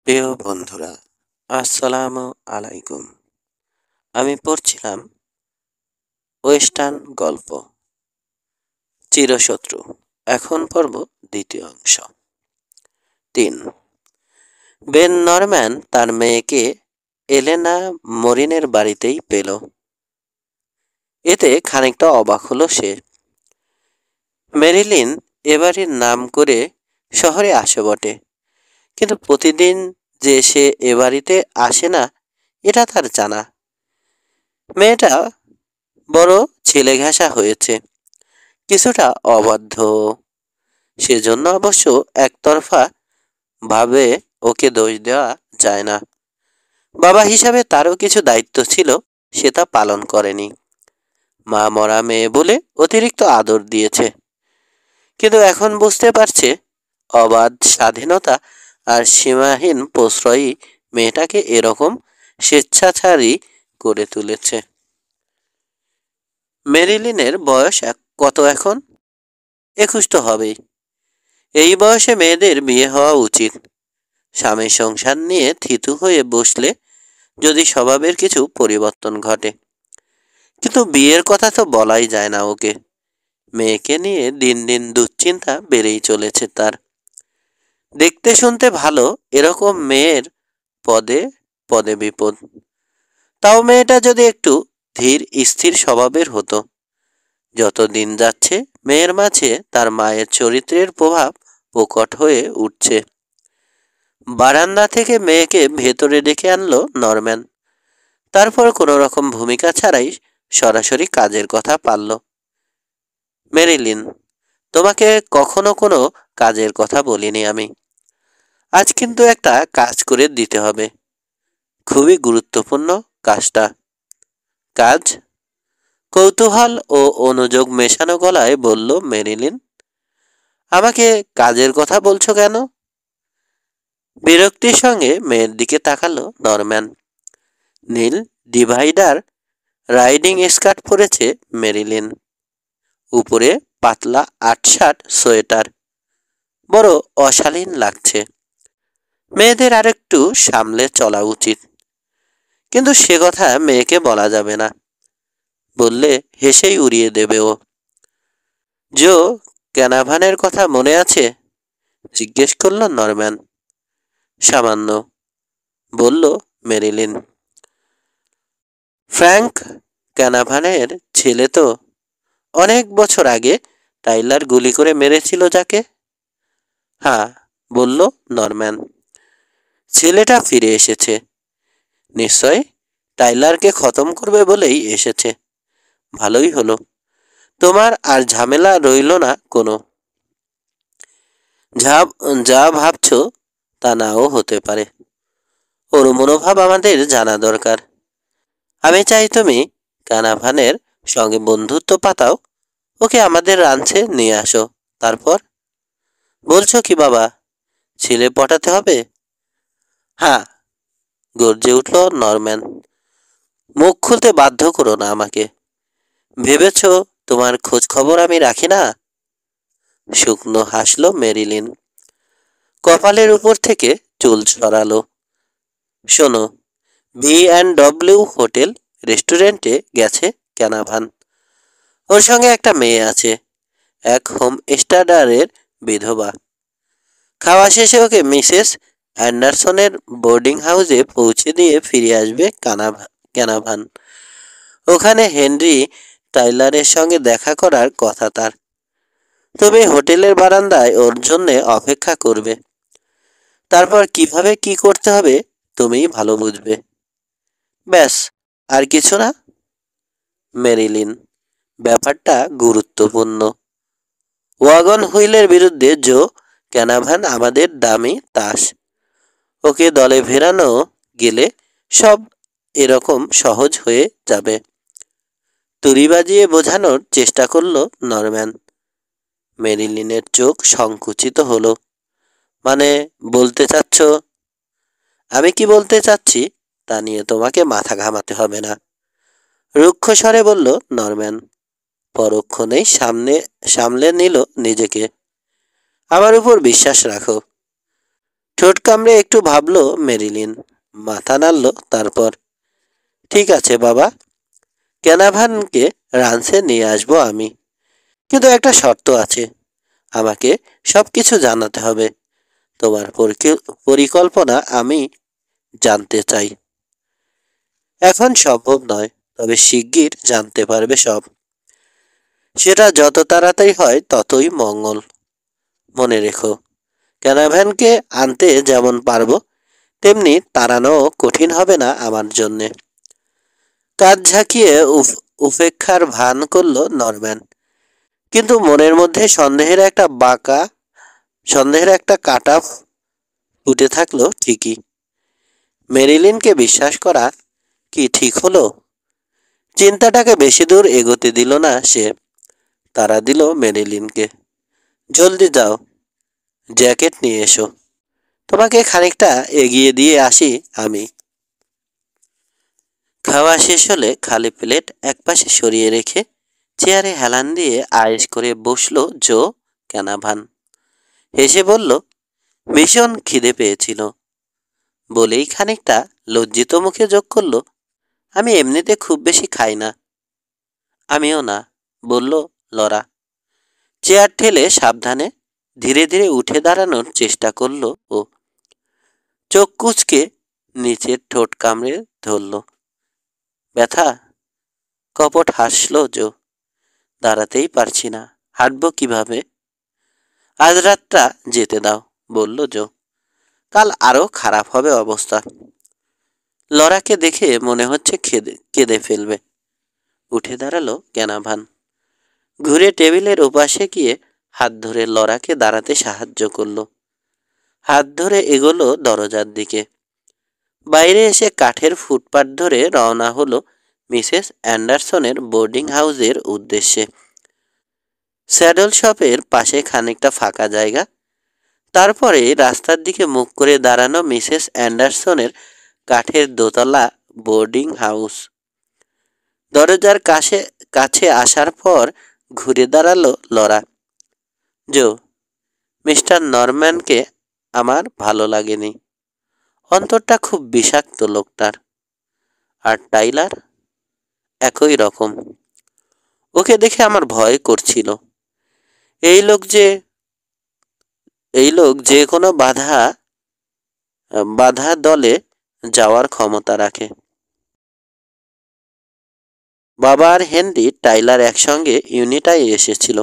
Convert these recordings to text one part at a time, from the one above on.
প্রিয় বন্ধুরা, আসসালামু আলাইকুম। আমি পড়ছিলাম ওয়েস্টার্ন গল্প চিরশত্রু। এখন পর্ব দ্বিতীয় অংশ। ৩। বেন নরম্যান তার মেয়েকে এলেনা মরিনের বাড়িতেই পেল। এতে খানিকটা অবাক হলো সে। মেরিলিন এবাড়ির নাম করে শহরে আসে বটে, কিন্তু প্রতিদিন যে সে এ বাড়িতে আসে না এটা তার জানা। মেয়েটা বড় ছেলেঘেঁষা হয়েছে, কিছুটা অবাধ্য। সেজন্য অবশ্য একতরফা ভাবে ওকে দোষ দেওয়া যায় না। বাবা হিসাবে তারও কিছু দায়িত্ব ছিল, সে তা পালন করেনি। মা মরা মেয়ে বলে অতিরিক্ত আদর দিয়েছে, কিন্তু এখন বুঝতে পারছে অবাধ স্বাধীনতা আর সীমাহীন প্রশ্রয়ই মেয়েটাকে এরকম স্বেচ্ছাচারী করে তুলেছে। মেরিলিনের বয়স কত এখন? 21 তো হবেই। এই বয়সে মেয়েদের বিয়ে হওয়া উচিত। স্বামী সংসার নিয়ে থিতু হয়ে বসলে যদি স্বভাবের কিছু পরিবর্তন ঘটে। কিন্তু বিয়ের কথা তো বলাই যায় না ওকে। মেয়েকে নিয়ে দিন দিন দুশ্চিন্তা বেড়েই চলেছে তার। দেখতে শুনতে ভালো এরকম মেয়ের পদে পদে বিপদ। তাও মেয়েটা যদি একটু ধীর স্থির স্বভাবের হতো। যত দিন যাচ্ছে মেয়ের মাঝে তার মায়ের চরিত্রের প্রভাব প্রকট হয়ে উঠছে। বারান্দা থেকে মেয়েকে ভেতরে ডেকে আনলো নরম্যান। তারপর কোনো রকম ভূমিকা ছাড়াই সরাসরি কাজের কথা পারল। মেরিলিন, তোমাকে কখনো কোনো কাজের কথা বলিনি আমি। আজ কিন্তু একটা কাজ করে দিতে হবে। খুবই গুরুত্বপূর্ণ কাজটা। কাজ? কৌতূহল ও অনুযোগ মেশানো গলায় বলল মেরিলিন। আমাকে কাজের কথা বলছো কেন? বিরক্তির সঙ্গে মেয়ের দিকে তাকালো নরম্যান। নীল ডিভাইডার রাইডিং স্কার্ট পরেছে মেরিলিন, উপরে পাতলা আটশাট সোয়েটার। বড় অশালীন লাগছে। মেয়েদের আরেকটু সামলে চলা উচিত, কিন্তু সে কথা মেয়েকে বলা যাবে না। বললে হেসেই উড়িয়ে দেবে ও। জো ক্যানাভানের কথা মনে আছে? জিজ্ঞেস করল নরম্যান। সামান্য, বলল মেরিলিন। ফ্র্যাঙ্ক ক্যানাভানের ছেলে তো। অনেক বছর আগে টাইলার গুলি করে মেরেছিল যাকে। হ্যাঁ, বলল নরম্যান। ছেলেটা ফিরে এসেছে। নিশ্চয় টাইলারকে খতম করবে বলেই এসেছে। ভালোই হলো, তোমার আর ঝামেলা রইল না কোনো। যা যা ভাবছ তা নাও হতে পারে। ওর মনোভাব আমাদের জানা দরকার। আমি চাই তুমি কানাভানের সঙ্গে বন্ধুত্ব পাতাও, ওকে আমাদের রাঞ্চে নিয়ে আসো। তারপর? বলছো কি বাবা, ছেলে পটাতে হবে? হ্যাঁ, গর্জে উঠল নরম্যান। মুখ খুলতে বাধ্য করো না আমাকে। ভেবেছ তোমার খোঁজ খবর আমি রাখি না? শুকনো হাসলো মেরিলিন। কপালের উপর থেকে চুল সরালো। শোনো, B&W হোটেল রেস্টুরেন্টে গেছে ক্যানাভান। ওর সঙ্গে একটা মেয়ে আছে, এক হোম স্টাডারের বিধবা। খাওয়া শেষে ওকে মিসেস অ্যান্ডারসনের বোর্ডিং হাউসে পৌঁছে দিয়ে ফিরে আসবে ক্যানাভান। ওখানে হেনরি টাইলারের সঙ্গে দেখা করার কথা তার। তবে হোটেলের বারান্দায় ওর জন্যে অপেক্ষা করবে। তারপর কিভাবে কি করতে হবে তুমিই ভালো বুঝবে। ব্যাস, আর কিছু না? মেরিলিন, ব্যাপারটা গুরুত্বপূর্ণ। ওয়াগন হুইলের বিরুদ্ধে জো ক্যানাভান আমাদের দামি তাস। ওকে দলে ফেরানো গেলে সব এরকম সহজ হয়ে যাবে। তুড়ি বাজিয়ে বোঝানোর চেষ্টা করল নরম্যান। মেরিলিনের চোখ সংকুচিত হলো। মানে, বলতে চাচ্ছ? আমি কি বলতে চাচ্ছি তা নিয়ে তোমাকে মাথা ঘামাতে হবে না, রুক্ষ স্বরে বলল নরম্যান। পরক্ষণেই সামলে নিল নিজেকে। আমার উপর বিশ্বাস রাখো। ঠোঁট কামড়ে একটু ভাবলো মেরিলিন, মাথা নাড়ল। তারপর, ঠিক আছে বাবা, ক্যানাভানকে রান্সে নিয়ে আসবো আমি, কিন্তু একটা শর্ত আছে। আমাকে সবকিছু জানাতে হবে। তোমার পরিকল্পনা আমি জানতে চাই। এখন সম্ভব নয়, তবে শিগগির জানতে পারবে সব। সেটা যত তাড়াতাড়ি হয় ততই মঙ্গল। মনে রেখো, ক্যানাভ্যানকে আনতে যেমন পারবো, তেমনি তাড়ানো কঠিন হবে না আমার জন্যে। কাঁধ ঝাঁকিয়ে উপেক্ষার ভান করল নরম্যান, কিন্তু মনের মধ্যে সন্দেহের একটা কাঁটা ফুটে থাকলো ঠিকই। মেরিলিনকে বিশ্বাস করা কি ঠিক হলো? চিন্তাটাকে বেশি দূর এগোতে দিল না সে। তাড়া দিল মেরিলিনকে, জলদি যাও, জ্যাকেট নিয়ে এসো। তোমাকে খানিকটা এগিয়ে দিয়ে আসি আমি। খাওয়া শেষ হলে খালি প্লেট একপাশে সরিয়ে রেখে চেয়ারে হেলান দিয়ে আয়েশ করে বসলো জো ক্যানাভান। হেসে বলল, ভীষণ খিদে পেয়েছিল। বলেই খানিকটা লজ্জিত মুখে যোগ করল, আমি এমনিতে খুব বেশি খাই না। আমিও না, বলল লরা। চেয়ার ঠেলে সাবধানে ধীরে ধীরে উঠে দাঁড়ানোর চেষ্টা করল ও। চোখ কুঁচকে নিচের ঠোঁট কামড়ে ধরল। ব্যথা? কপট হাসল জো। দাঁড়াতেই পারছি না, হাঁটবো কিভাবে? আজ রাতটা যেতে দাও, বলল জো। কাল আরো খারাপ হবে অবস্থা। লরাকে দেখে মনে হচ্ছে কেঁদে ফেলবে। উঠে দাঁড়ালো ক্যানাভান। ঘুরে টেবিলের ওপাশে গিয়ে হাত ধরে লরাকে দাঁড়াতে সাহায্য করলো। হাত ধরে এগোলো দরজার দিকে। বাইরে এসে কাঠের ফুটপাত ধরে রওনা হলো মিসেস অ্যান্ডারসনের বোর্ডিং হাউসের উদ্দেশ্যে। স্যাডল শপের পাশে খানিকটা ফাঁকা জায়গা, তারপরে রাস্তার দিকে মুখ করে দাঁড়ানো মিসেস অ্যান্ডারসনের কাঠের দোতলা বোর্ডিং হাউস। দরজার কাছে আসার পর ঘুরে দাঁড়ালো লরা। জো, মিস্টার নরম্যানকে আমার ভালো লাগেনি। অন্তরটা খুব বিষাক্ত লোকটার। আর টাইলার একই রকম। ওকে দেখে আমার ভয় করছিল। এই লোক যে কোনো বাধা দলে যাওয়ার ক্ষমতা রাখে। বাবা আর হেনরি টাইলার একসঙ্গে ইউনিটায় এসেছিল।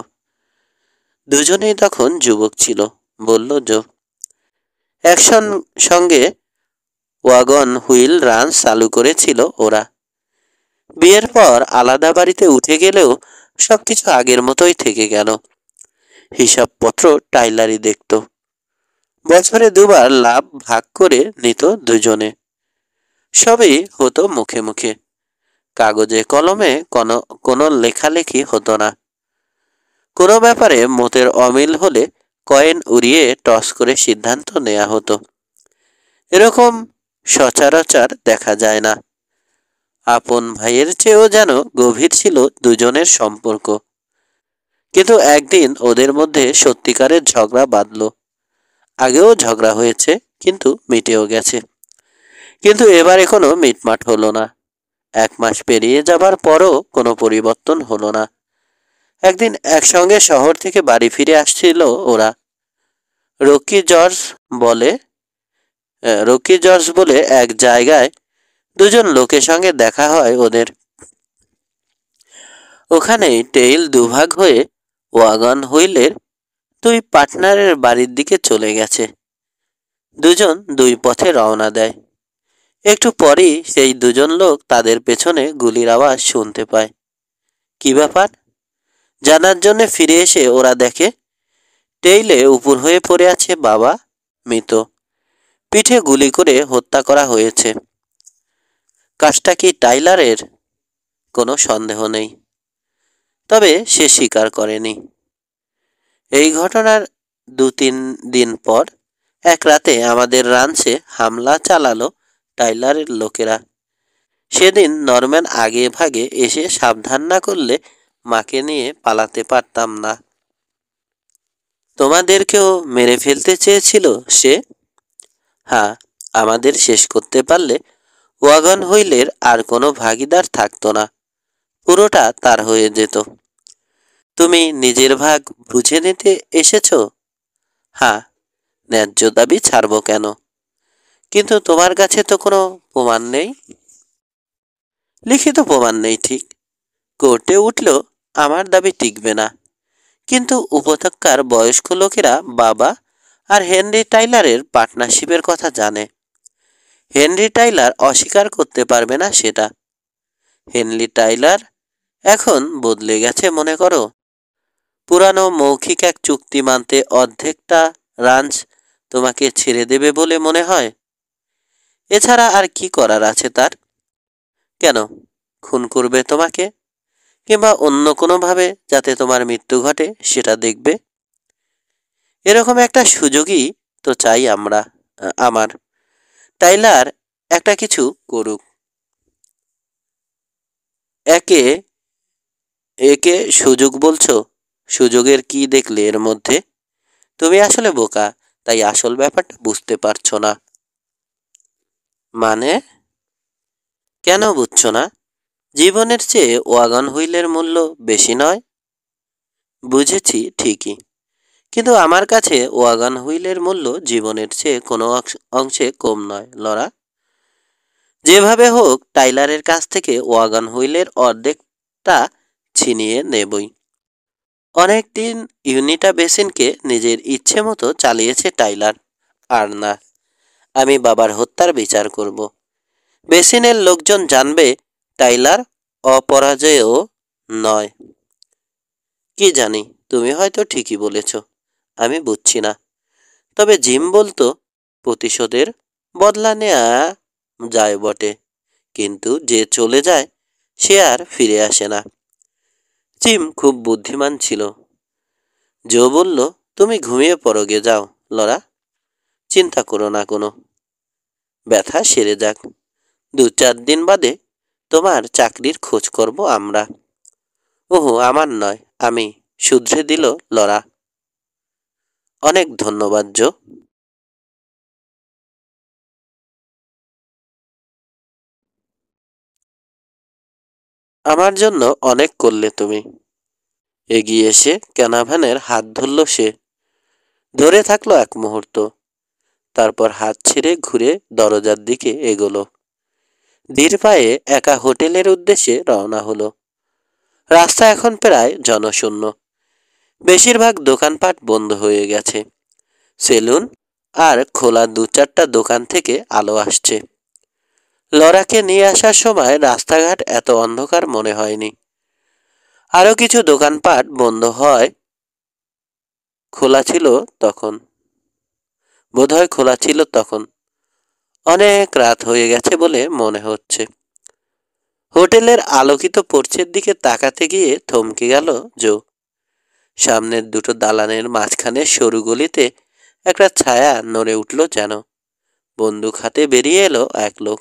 দুজনেই তখন যুবক ছিল, বলল জো। সঙ্গে ওয়াগন হুইল রান চালু করেছিল ওরা। বিয়ের পর আলাদা বাড়িতে উঠে গেলেও সবকিছু আগের মতোই থেকে গেল। হিসাবপত্র টাইলারই দেখত। বছরে দুবার লাভ ভাগ করে নিত দুজনে। সবই হতো মুখে মুখে, কাগজে কলমে কোনো লেখালেখি হতো না। কোনো ব্যাপারে মতের অমিল হলে কয়েন উড়িয়ে টস করে সিদ্ধান্ত নেওয়া হতো। এরকম সচরাচর দেখা যায় না। আপন ভাইয়ের চেয়েও যেন গভীর ছিল দুজনের সম্পর্ক। কিন্তু একদিন ওদের মধ্যে সত্যিকারের ঝগড়া বাঁধল। আগেও ঝগড়া হয়েছে, কিন্তু মিটেও গেছে। কিন্তু এবারে কোনো মিটমাট হলো না। 1 মাস পেরিয়ে যাবার পরও কোনো পরিবর্তন হলো না। একদিন একসঙ্গে শহর থেকে বাড়ি ফিরে আসছিল ওরা। রকি জর্জ বলে এক জায়গায় দুজন লোকের সঙ্গে দেখা হয় ওদের। ওখানেই টেইল দুভাগ হয়ে ওয়াগন হুইলের 2 পার্টনারের বাড়ির দিকে চলে গেছে। দুজন 2 পথে রওনা দেয়। একটু পরই সেই দুজন লোক তাদের পেছনে গুলির আওয়াজ শুনতে পায়। কি ব্যাপার জানার জন্য ফিরে এসে ওরা দেখে টেইলে উপর হয়ে পড়ে আছে বাবা, মৃত। পিঠে গুলি করে হত্যা করা হয়েছে। কাজটা কি টাইলারের? কোনো সন্দেহ নেই, তবে সে স্বীকার করেনি। এই ঘটনার 2-3 দিন পর এক রাতে আমাদের রাঞ্চে হামলা চালালো টাইলারের লোকেরা। সেদিন নরম্যান আগে ভাগে এসে সাবধান না করলে মাকে নিয়ে পালাতে পারতাম না। তোমাদেরকেও মেরে ফেলতে চেয়েছিল সে। হ্যাঁ, আমাদের শেষ করতে পারলে ওয়াগন হুইলের আর কোনো ভাগিদার থাকতো না, পুরোটা তার হয়ে যেত। তুমি নিজের ভাগ বুঝে নিতে এসেছো? হ্যাঁ, ন্যায্য দাবি ছাড়বো কেন? কিন্তু তোমার কাছে তো কোনো প্রমাণ নেই। লিখিত প্রমাণ নেই ঠিক, কোর্টে উঠলেও আমার দাবি টিকবে না। কিন্তু উপত্যকার বয়স্ক লোকেরা বাবা আর হেনরি টাইলারের পার্টনারশিপের কথা জানে। হেনরি টাইলার অস্বীকার করতে পারবে না সেটা। হেনরি টাইলার এখন বদলে গেছে মনে করো। পুরানো মৌখিক এক চুক্তি মানতে অর্ধেকটা রাঞ্চ তোমাকে ছেড়ে দেবে বলে মনে হয়? এছাড়া আর কি করার আছে তার? কেন খুন করবে তোমাকে, কিংবা অন্য কোনোভাবে যাতে তোমার মৃত্যু ঘটে সেটা দেখবে? এরকম একটা সুযোগই তো চাই আমরা। আমার টাইলার একটা কিছু করুক। একে একে সুযোগ বলছো? সুযোগের কি দেখলে এর মধ্যে? তুমি আসলে বোকা, তাই আসল ব্যাপারটা বুঝতে পারছো না। মানে? কেন বুঝছো না? জীবনের চেয়ে ওয়াগন হুইলের মূল্য বেশি নয়? বুঝেছি ঠিকই, কিন্তু আমার কাছে ওয়াগন হুইলের মূল্য জীবনের চেয়ে কোনো অংশে কম নয় লরা। যেভাবে হোক টাইলারের কাছ থেকে ওয়াগন হুইলের অর্ধেকটা ছিনিয়ে নেবই। অনেকদিন ইউনিটা বেসিনকে নিজের ইচ্ছে মতো চালিয়েছে টাইলার। আর না, আমি বাবার হত্যার বিচার করব। বেসিনের লোকজন জানবে টাইলার অপরাজেয় নয়। কি জানি, তুমি হয়তো ঠিকই বলেছ, আমি বুঝছি না। তবে জিম বলতো প্রতিশোধের বদলা নেয়া যায় বটে, কিন্তু যে চলে যায় সে আর ফিরে আসে না। জিম খুব বুদ্ধিমান ছিল। জো বলল, তুমি ঘুমিয়ে পড়ো গে, যাও লরা, চিন্তা করো না কোনো। ব্যথা সেরে যাক, 2-4 দিন বাদে তোমার চাকরির খোঁজ করব আমরা। ওহো, আমার নয়, আমি, শুধরে দিল লরা। অনেক ধন্যবাদ জো। আমার জন্য অনেক করলে তুমি। এগিয়ে এসে ক্যানাভানের হাত ধরল সে। ধরে থাকলো এক মুহূর্ত, তারপর হাত ছেড়ে ঘুরে দরজার দিকে এগোলো। ধীর পায়ে একা হোটেলের উদ্দেশ্যে রওনা হলো। রাস্তা এখন প্রায় জনশূন্য। বেশিরভাগ দোকানপাট বন্ধ হয়ে গেছে। সেলুন আর খোলা 2-4টা দোকান থেকে আলো আসছে। লরাকে নিয়ে আসার সময় রাস্তাঘাট এত অন্ধকার মনে হয়নি। আরো কিছু দোকানপাট বন্ধ হয় খোলা ছিল তখন, বোধহয় খোলা ছিল তখন। অনেক রাত হয়ে গেছে বলে মনে হচ্ছে। হোটেলের আলোকিত পোর্চের দিকে তাকাতে গিয়ে থমকে গেল জো। সামনের দুটো দালানের মাঝখানে সরু গলিতে একটা ছায়া নড়ে উঠল যেন। বন্দুক হাতে বেরিয়ে এলো এক লোক।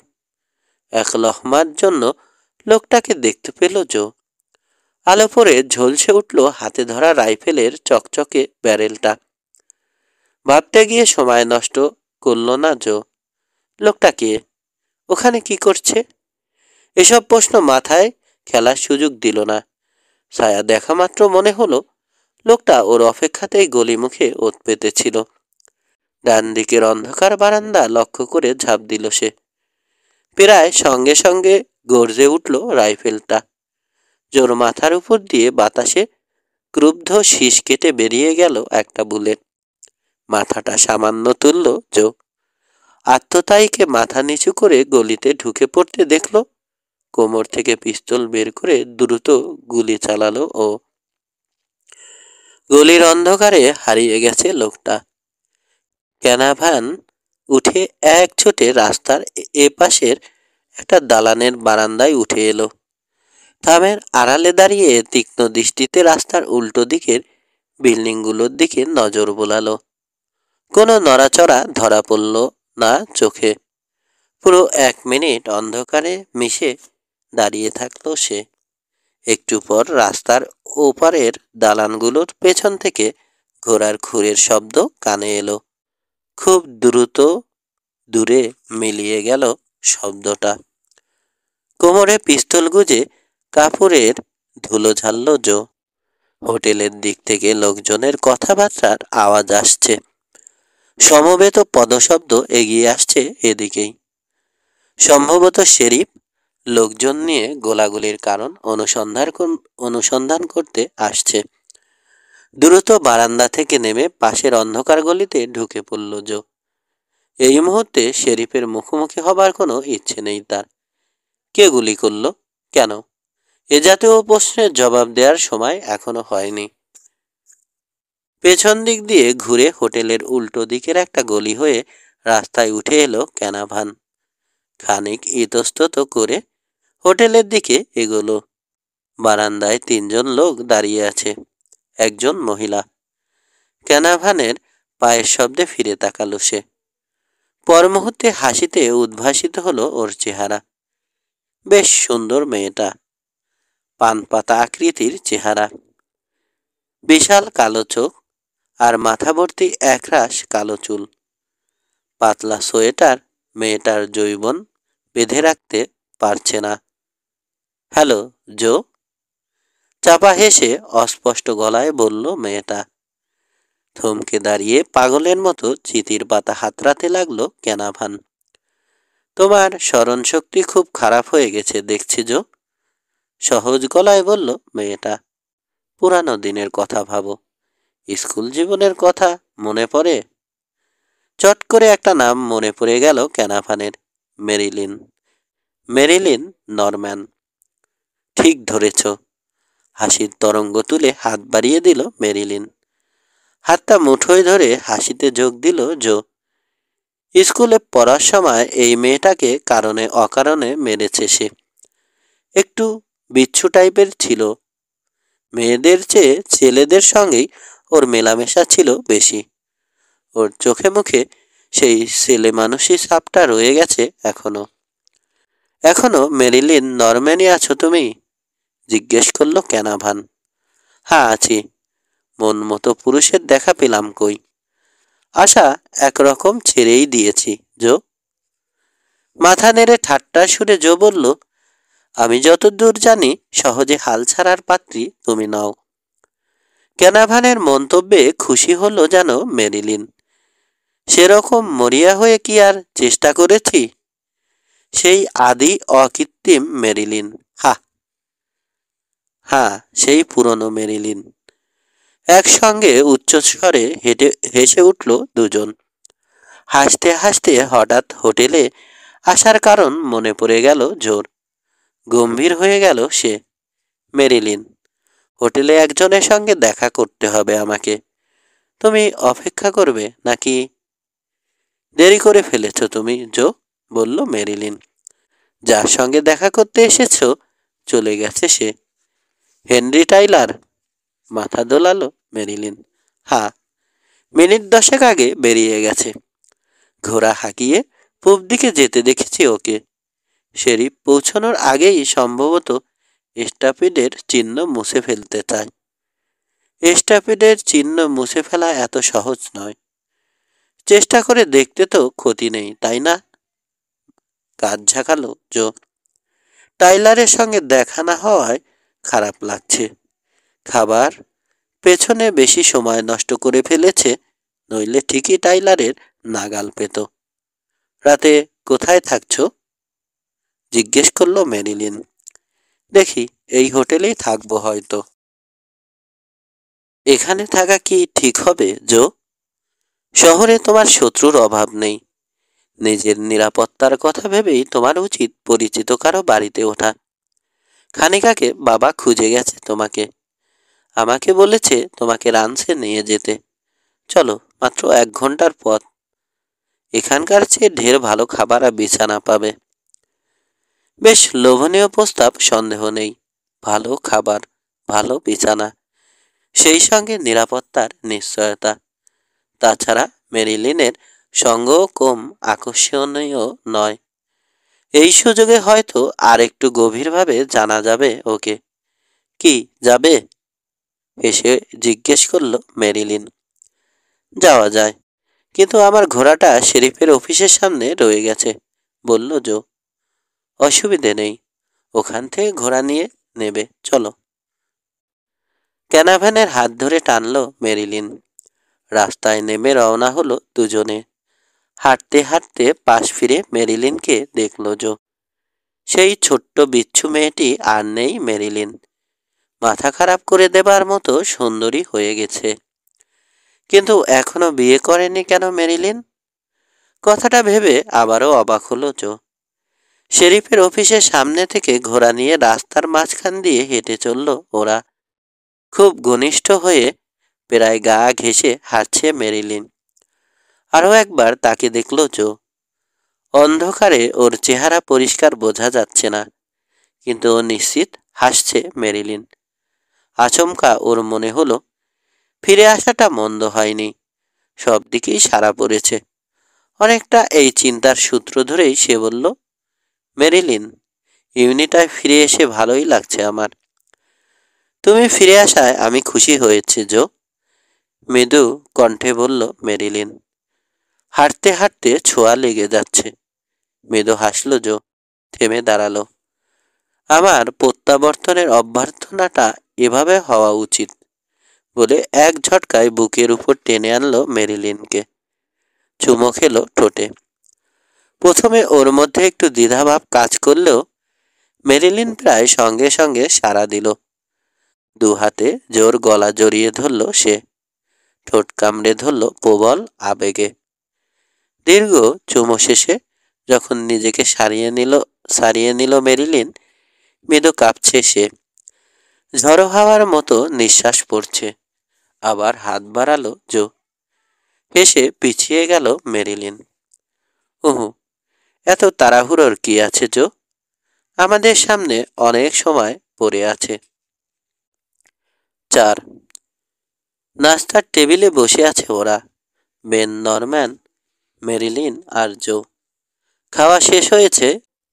এক লহমার জন্য লোকটাকে দেখতে পেল জো। আলো পরে ঝলসে উঠল হাতে ধরা রাইফেলের চকচকে ব্যারেলটা। ভাবতে গিয়ে সময় নষ্ট করল না জো। লোকটা কে? ওখানে কি করছে? এসব প্রশ্ন মাথায় খেলার সুযোগ দিল না। ছায়া দেখা মাত্র মনে হলো লোকটা ওর অপেক্ষাতেই গলি মুখে ওত পেতেছিল। ডান দিকের অন্ধকার বারান্দা লক্ষ্য করে ঝাঁপ দিল সে। প্রায় সঙ্গে সঙ্গে গর্জে উঠল রাইফেলটা। জোর মাথার উপর দিয়ে বাতাসে ক্রুব্ধ শীষ কেটে বেরিয়ে গেল একটা বুলেট। মাথাটা সামান্য তুলল জো। আত্মতায়ীকে মাথা নিচু করে গলিতে ঢুকে পড়তে দেখল। কোমর থেকে পিস্তল বের করে দ্রুত গুলি চালালো ও। গলির অন্ধকারে হারিয়ে গেছে লোকটা। ক্যানাভান উঠে এক ছোটে রাস্তার এপাশের একটা দালানের বারান্দায় উঠে এলো। থামের আড়ালে দাঁড়িয়ে তীক্ষ্ণ দৃষ্টিতে রাস্তার উল্টো দিকের বিল্ডিংগুলোর দিকে নজর বোলালো। কোনো নড়াচড়া ধরা পড়ল না চোখে। পুরো 1 মিনিট অন্ধকারে মিশে দাঁড়িয়ে থাকলো সে। একটু পর রাস্তার ওপারের দালানগুলোর পেছন থেকে ঘোড়ার খুরের শব্দ কানে এলো। খুব দ্রুত দূরে মিলিয়ে গেল শব্দটা। কোমরে পিস্তল গুজে কাপড়ের ধুলো ঝাড়ল জো। হোটেলের দিক থেকে লোকজনের কথাবার্তার আওয়াজ আসছে। সমবেত পদশব্দ এগিয়ে আসছে এদিকেই। সম্ভবত শেরিফ লোকজন নিয়ে গোলাগুলির কারণ অনুসন্ধান করতে আসছে। দ্রুত বারান্দা থেকে নেমে পাশের অন্ধকার গলিতে ঢুকে পড়ল জো। এই মুহূর্তে শেরিফের মুখোমুখি হবার কোনো ইচ্ছে নেই তার। কে গুলি করল, কেন, এ জাতীয় প্রশ্নের জবাব দেওয়ার সময় এখনো হয়নি। পেছন দিক দিয়ে ঘুরে হোটেলের উল্টো দিকের একটা গলি হয়ে রাস্তায় উঠে এলো ক্যানাভান। খানিক ইতস্তত করে হোটেলের দিকে এগোলো। বারান্দায় 3 জন লোক দাঁড়িয়ে আছে, একজন মহিলা। ক্যানাভানের পায়ের শব্দে ফিরে তাকালো সে। পর মুহূর্তে হাসিতে উদ্ভাসিত হলো ওর চেহারা। বেশ সুন্দর মেয়েটা, পান পাতা আকৃতির চেহারা, বিশাল কালো চোখ আর মাথা ভর্তি একরাশ কালো চুল। পাতলা সোয়েটার মেয়েটার যৌবন বেঁধে রাখতে পারছে না। হ্যালো জো, চাপা হেসে অস্পষ্ট গলায় বলল মেয়েটা। থমকে দাঁড়িয়ে পাগলের মতো চিতির পাতা হাতড়াতে লাগলো ক্যানাভান। তোমার স্মরণশক্তি খুব খারাপ হয়ে গেছে দেখছি জো, সহজ গলায় বলল মেয়েটা। পুরানো দিনের কথা ভাবো, স্কুল জীবনের কথা মনে পড়ে। চট করে একটা নাম মনে পড়ে গেল ক্যানাভানের, মেরিলিন। Marilyn Norman. ঠিক ধরেছ। হাসির তরঙ্গ তুলে হাত বাড়িয়ে দিল মেরিলিন। হাতটা মুঠোয় ধরে হাসিতে যোগ দিল জো। স্কুলে পড়ার সময় এই মেয়েটাকে কারণে অকারণে মেরেছে সে। একটু বিচ্ছু টাইপের ছিল। মেয়েদের চেয়ে ছেলেদের সঙ্গেই ওর মেলামেশা ছিল বেশি। ওর চোখে মুখে সেই ছেলে মানুষই ছাপটা রয়ে গেছে এখনো। এখনো মেরিলিন নরম্যানই আছো তুমি? জিজ্ঞেস করলো ক্যানাভান। হ্যাঁ আছি, মন মতো পুরুষের দেখা পেলাম কই। আশা একরকম ছেড়েই দিয়েছি জো। মাথা নেড়ে ঠাট্টা সুরে জো বলল, আমি যতদূর জানি সহজে হাল ছাড়ার পাত্রী তুমি নও। ক্যানাভানের মন্তব্যে খুশি হলো যেন মেরিলিন। সেরকম মরিয়া হয়ে কি আর চেষ্টা করেছি? সেই আদি অকৃত্রিম মেরিলিন। হ্যাঁ, সেই পুরনো মেরিলিন। একসঙ্গে উচ্চস্বরে হেসে উঠল দুজন। হাসতে হাসতে হঠাৎ হোটেলে আসার কারণ মনে পড়ে গেল জোর। গম্ভীর হয়ে গেল সে। মেরিলিন, হোটেলে একজনের সঙ্গে দেখা করতে হবে আমাকে। তুমি অপেক্ষা করবে নাকি? দেরি করে ফেলেছ তুমি জো, বলল মেরিলিন। যার সঙ্গে দেখা করতে এসেছ চলে গেছে সে। Henry Tyler? মাথা দোলালো মেরিলিন। হ্যাঁ, মিনিট 10 আগে বেরিয়ে গেছে। ঘোড়া হাঁকিয়ে পূব দিকে যেতে দেখেছি ওকে। শেরিফ পৌঁছানোর আগেই সম্ভবত স্টাপিডের চিহ্ন মুছে ফেলতে চায়। স্টাপিডের চিহ্ন মুছে ফেলা এত সহজ নয়। চেষ্টা করে দেখতে তো ক্ষতি নেই, তাই না? কাজ ঝাঁকালো জো। টাইলারের সঙ্গে দেখা না হওয়ায় খারাপ লাগছে। খাবার পেছনে বেশি সময় নষ্ট করে ফেলেছে, নইলে ঠিকই টাইলারের নাগাল পেত। রাতে কোথায় থাকছো? জিজ্ঞেস করলো মেরিলিন। দেখি এই হোটেলেই থাকবো হয়তো। এখানে থাকা কি ঠিক হবে জো? শহরে তোমার শত্রুর অভাব নেই। নিজের নিরাপত্তার কথা ভেবেই তোমার উচিত পরিচিত কারো বাড়িতে ওঠা। খানিক আগে বাবা খুঁজে গেছে তোমাকে। আমাকে বলেছে তোমাকে রাঞ্চে নিয়ে যেতে। চলো, মাত্র 1 ঘন্টার পথ। এখানকার চেয়ে ঢের ভালো খাবার আর বিছানা পাবে। বেশ লোভনীয় প্রস্তাব, সন্দেহ নেই। ভালো খাবার, ভালো বিছানা, সেই সঙ্গে নিরাপত্তার নিশ্চয়তা। তাছাড়া মেরিলিনের সঙ্গ কম আকর্ষণীয় নয়। এই সুযোগে হয়তো আর একটু গভীরভাবে জানা যাবে ওকে। কি যাবে? হেসে জিজ্ঞেস করলো মেরিলিন। যাওয়া যায়, কিন্তু আমার ঘোড়াটা শেরিফের অফিসের সামনে রয়ে গেছে, বলল জো। অসুবিধে নেই, ওখান থেকে ঘোড়া নিয়ে নেবে, চলো। ক্যানাভানের হাত ধরে টানলো মেরিলিন। রাস্তায় নেমে রওনা হলো দুজনে। হাঁটতে হাঁটতে পাশ ফিরে মেরিলিনকে দেখল জো। সেই ছোট্ট বিচ্ছু মেয়েটি আর নেই মেরিলিন। মাথা খারাপ করে দেবার মতো সুন্দরী হয়ে গেছে। কিন্তু এখনো বিয়ে করেনি কেন মেরিলিন? কথাটা ভেবে আবারও অবাক হলো জো। শেরিফের অফিসের সামনে থেকে ঘোড়া নিয়ে রাস্তার মাঝখান দিয়ে হেঁটে চলল ওরা। খুব ঘনিষ্ঠ হয়ে প্রায় গা ঘেঁষে হাঁটছে মেরিলিন। আরও একবার তাকে দেখল জো। অন্ধকারে ওর চেহারা পরিষ্কার বোঝা যাচ্ছে না, কিন্তু ও নিশ্চিত হাসছে মেরিলিন। আচমকা ওর মনে হলো ফিরে আসাটা মন্দ হয়নি, সব দিকেই সাড়া পড়েছে। অনেকটা এই চিন্তার সূত্র ধরেই সে বলল, মেরিলিন, ইউনিটায় ফিরে এসে ভালোই লাগছে আমার। তুমি ফিরে আসায় আমি খুশি হয়েছি জো, মৃদু কণ্ঠে বলল মেরিলিন। হাঁটতে হাঁটতে ছোঁয়া লেগে যাচ্ছে। মৃদু হাসল জো, থেমে দাঁড়ালো। আমার প্রত্যাবর্তনের অভ্যর্থনাটা এভাবে হওয়া উচিত, বলে এক ঝটকায় বুকের উপর টেনে আনলো মেরিলিনকে। চুমো খেলো ঠোঁটে। প্রথমে ওর মধ্যে একটু দ্বিধাভাব কাজ করলেও মেরিলিন প্রায় সঙ্গে সঙ্গে সাড়া দিল। দু হাতে জোর গলা জড়িয়ে ধরল সে, ঠোঁট কামড়ে ধরল প্রবল আবেগে। দীর্ঘ চুমো শেষে যখন নিজেকে সারিয়ে নিল মেরিলিন, মৃদু কাঁপছে সে। ঝড়ো হাওয়ার মতো নিঃশ্বাস পড়ছে। আবার হাত বাড়ালো জো। হেসে পিছিয়ে গেল মেরিলিন। উহু, এত তাড়াহুড়োর কি আছে জো? আমাদের সামনে অনেক সময় পড়ে আছে। 4 নাস্তার টেবিলে বসে আছে ওরা, বেন, নরম্যান, মেরিলিন আর জো। খাওয়া শেষ হয়েছে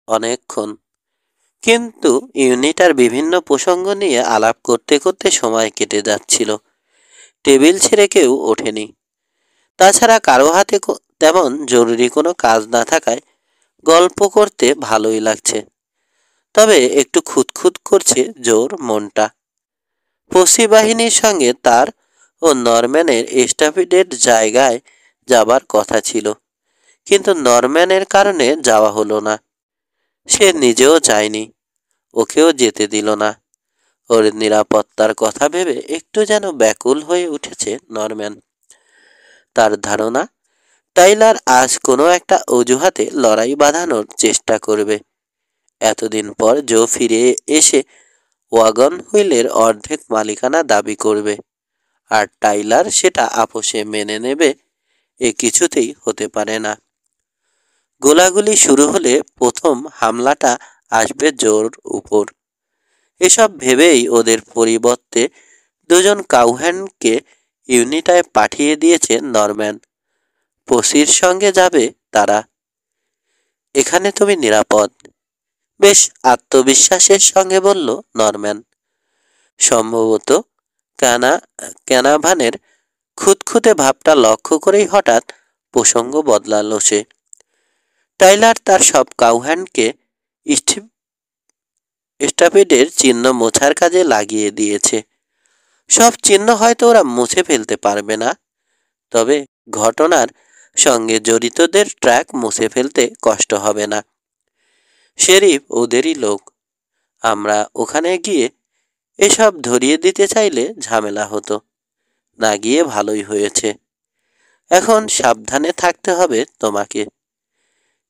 অনেকক্ষণ, কিন্তু ইউনিটার বিভিন্ন প্রসঙ্গ নিয়ে আলাপ করতে করতে সময় কেটে যাচ্ছিল। টেবিল ছেড়ে কেউ ওঠেনি। তাছাড়া কারো হাতে তেমন জরুরি কোনো কাজ না থাকায় গল্প করতে ভালোই লাগছে। তবে একটু খুঁতখুত করছে জোর মনটা। পশ্চিম বাহিনীর সঙ্গে তার ও নরম্যানের এস্টাফিডের জায়গায় যাবার কথা ছিল, কিন্তু নরম্যানের কারণে যাওয়া হলো না। সে নিজেও যায়নি, ওকেও যেতে দিল না। ওর নিরাপত্তার কথা ভেবে একটু যেন ব্যাকুল হয়ে উঠেছে নরম্যান। তার ধারণা টাইলার আজ কোনো একটা অজুহাতে লড়াই বাঁধানোর চেষ্টা করবে। এতদিন পর জো ফিরে এসে ওয়াগন হুইলের অর্ধেক মালিকানা দাবি করবে, আর টাইলার সেটা আপোষে মেনে নেবে, এ কিছুতেই হতে পারে না। গোলাগুলি শুরু হলে প্রথম হামলাটা আসবে জোর উপর। এসব ভেবেই ওদের পরিবর্তে দুজন কাউহ্যান্ডকে ইউনিটায় পাঠিয়ে দিয়েছে নরম্যান। পসির সঙ্গে যাবে তারা। এখানে তুমি নিরাপদ, বেশ আত্মবিশ্বাসের সঙ্গে বলল নরম্যান। সম্ভবত ক্যানাভানের খুঁতখুঁতে ভাবটা লক্ষ্য করেই হঠাৎ প্রসঙ্গ বদলালো সে। টাইলার তার সব কাউহ্যান্ডকে স্টাফিডের চিহ্ন মোছার কাজে লাগিয়ে দিয়েছে। সব চিহ্ন হয়তো ওরা মুছে ফেলতে পারবে না, তবে ঘটনার সঙ্গে জড়িতদের ট্র্যাক মুছে ফেলতে কষ্ট হবে না। শেরিফ ওদেরই লোক। আমরা ওখানে গিয়ে এসব ধরিয়ে দিতে চাইলে ঝামেলা হতো। না গিয়ে ভালোই হয়েছে। এখন সাবধানে থাকতে হবে তোমাকে।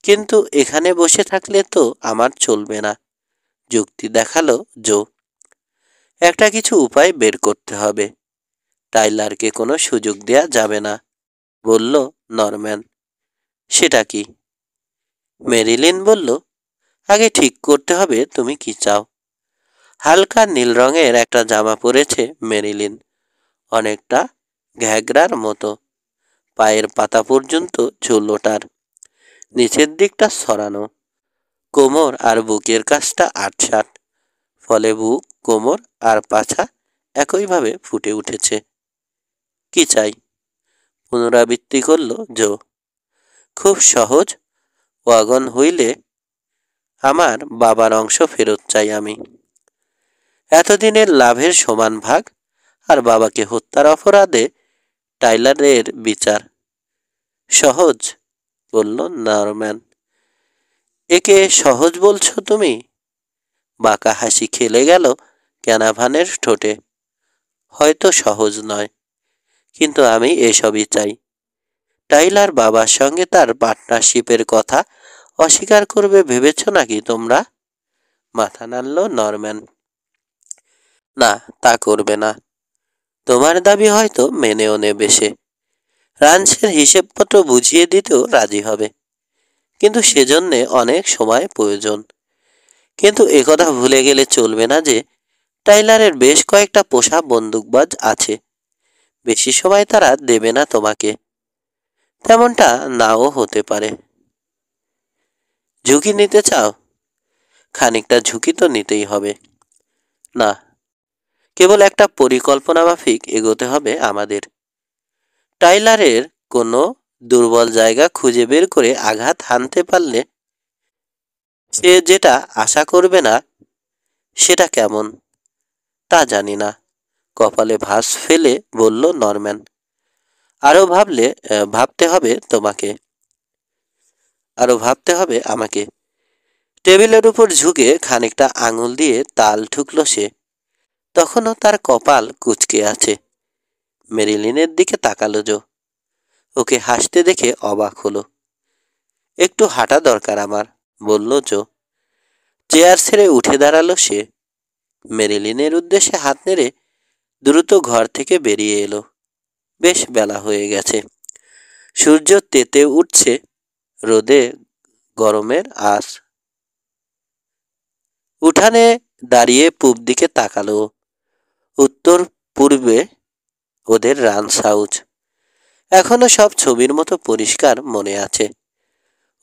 কিন্তু এখানে বসে থাকলে তো আমার চলবে না, যুক্তি দেখালো জো। একটা কিছু উপায় বের করতে হবে। টাইলারকে কোনো সুযোগ দেয়া যাবে না, বলল নরম্যান। সেটা কি? মেরিলিন বলল, আগে ঠিক করতে হবে তুমি কি চাও। হালকা নীল রঙের একটা জামা পরেছে মেরিলিন, অনেকটা ঘ্যাগরার মতো। পায়ের পাতা পর্যন্ত ঝুল ওটার, নিচের দিকটা সরানো। কোমর আর বুকের কাছটা আটসাট, ফলে বুক, কোমর আর পাছা একইভাবে ফুটে উঠেছে। কি চাই? পুনরাবৃত্তি করল জো। খুব সহজ, ওয়াগন হইলে আমার বাবার অংশ ফেরত চাই আমি। এতদিনের লাভের সমান ভাগ, আর বাবাকে হত্যার অপরাধে টাইলারের বিচার। সহজ, বলল নরম্যান। একে সহজ বলছো তুমি? বাঁকা হাসি খেলে গেল ক্যানাভানের ঠোঁটে। হয়তো সহজ নয়, কিন্তু আমি এসবই চাই। টাইলার বাবার সঙ্গে তার পার্টনারশিপের কথা অস্বীকার করবে ভেবেছ নাকি তোমরা? মাথা নাড়ল নরম্যান। না, তা করবে না। তোমার দাবি হয়তো মেনেও নেবে সে। রাঞ্চের হিসেবপত্র বুঝিয়ে দিতেও রাজি হবে, কিন্তু সেজন্যে অনেক সময় প্রয়োজন। কিন্তু একথা ভুলে গেলে চলবে না যে টাইলারের বেশ কয়েকটা পোষা বন্দুকবাজ আছে। বেশি সময় তারা দেবে না তোমাকে। তেমনটা নাও হতে পারে। ঝুঁকি নিতে চাও? খানিকটা ঝুঁকি তো নিতেই হবে। না, কেবল একটা পরিকল্পনা মাফিক এগোতে হবে আমাদের। টাইলারের কোনো দুর্বল জায়গা খুঁজে বের করে আঘাত হানতে পারলে সে যেটা আশা করবে না সেটা কেমন তা জানি না। কপালে ভাঁজ ফেলে বলল নরম্যান। আরো ভাবতে হবে তোমাকে। আরো ভাবতে হবে আমাকে। টেবিলের উপর ঝুঁকে খানিকটা আঙুল দিয়ে তাল ঠুকল সে। তখনও তার কপাল কুঁচকে আছে। মেরিলিনের দিকে তাকালো জো। ওকে হাসতে দেখে অবাক হলো। একটু হাঁটা দরকার আমার, বলল জো। চেয়ার ছেড়ে উঠে দাঁড়ালো সে। মেরিলিনের উদ্দেশ্যে হাত নেড়ে দ্রুত ঘর থেকে বেরিয়ে এলো। বেশ বেলা হয়ে গেছে। সূর্য তেতে উঠছে। রোদে গরমের আঁচ। উঠানে দাঁড়িয়ে পূব দিকে তাকালো। উত্তর পূর্বে ওদের রান্স হাউস। এখনো সব ছবির মতো পরিষ্কার মনে আছে।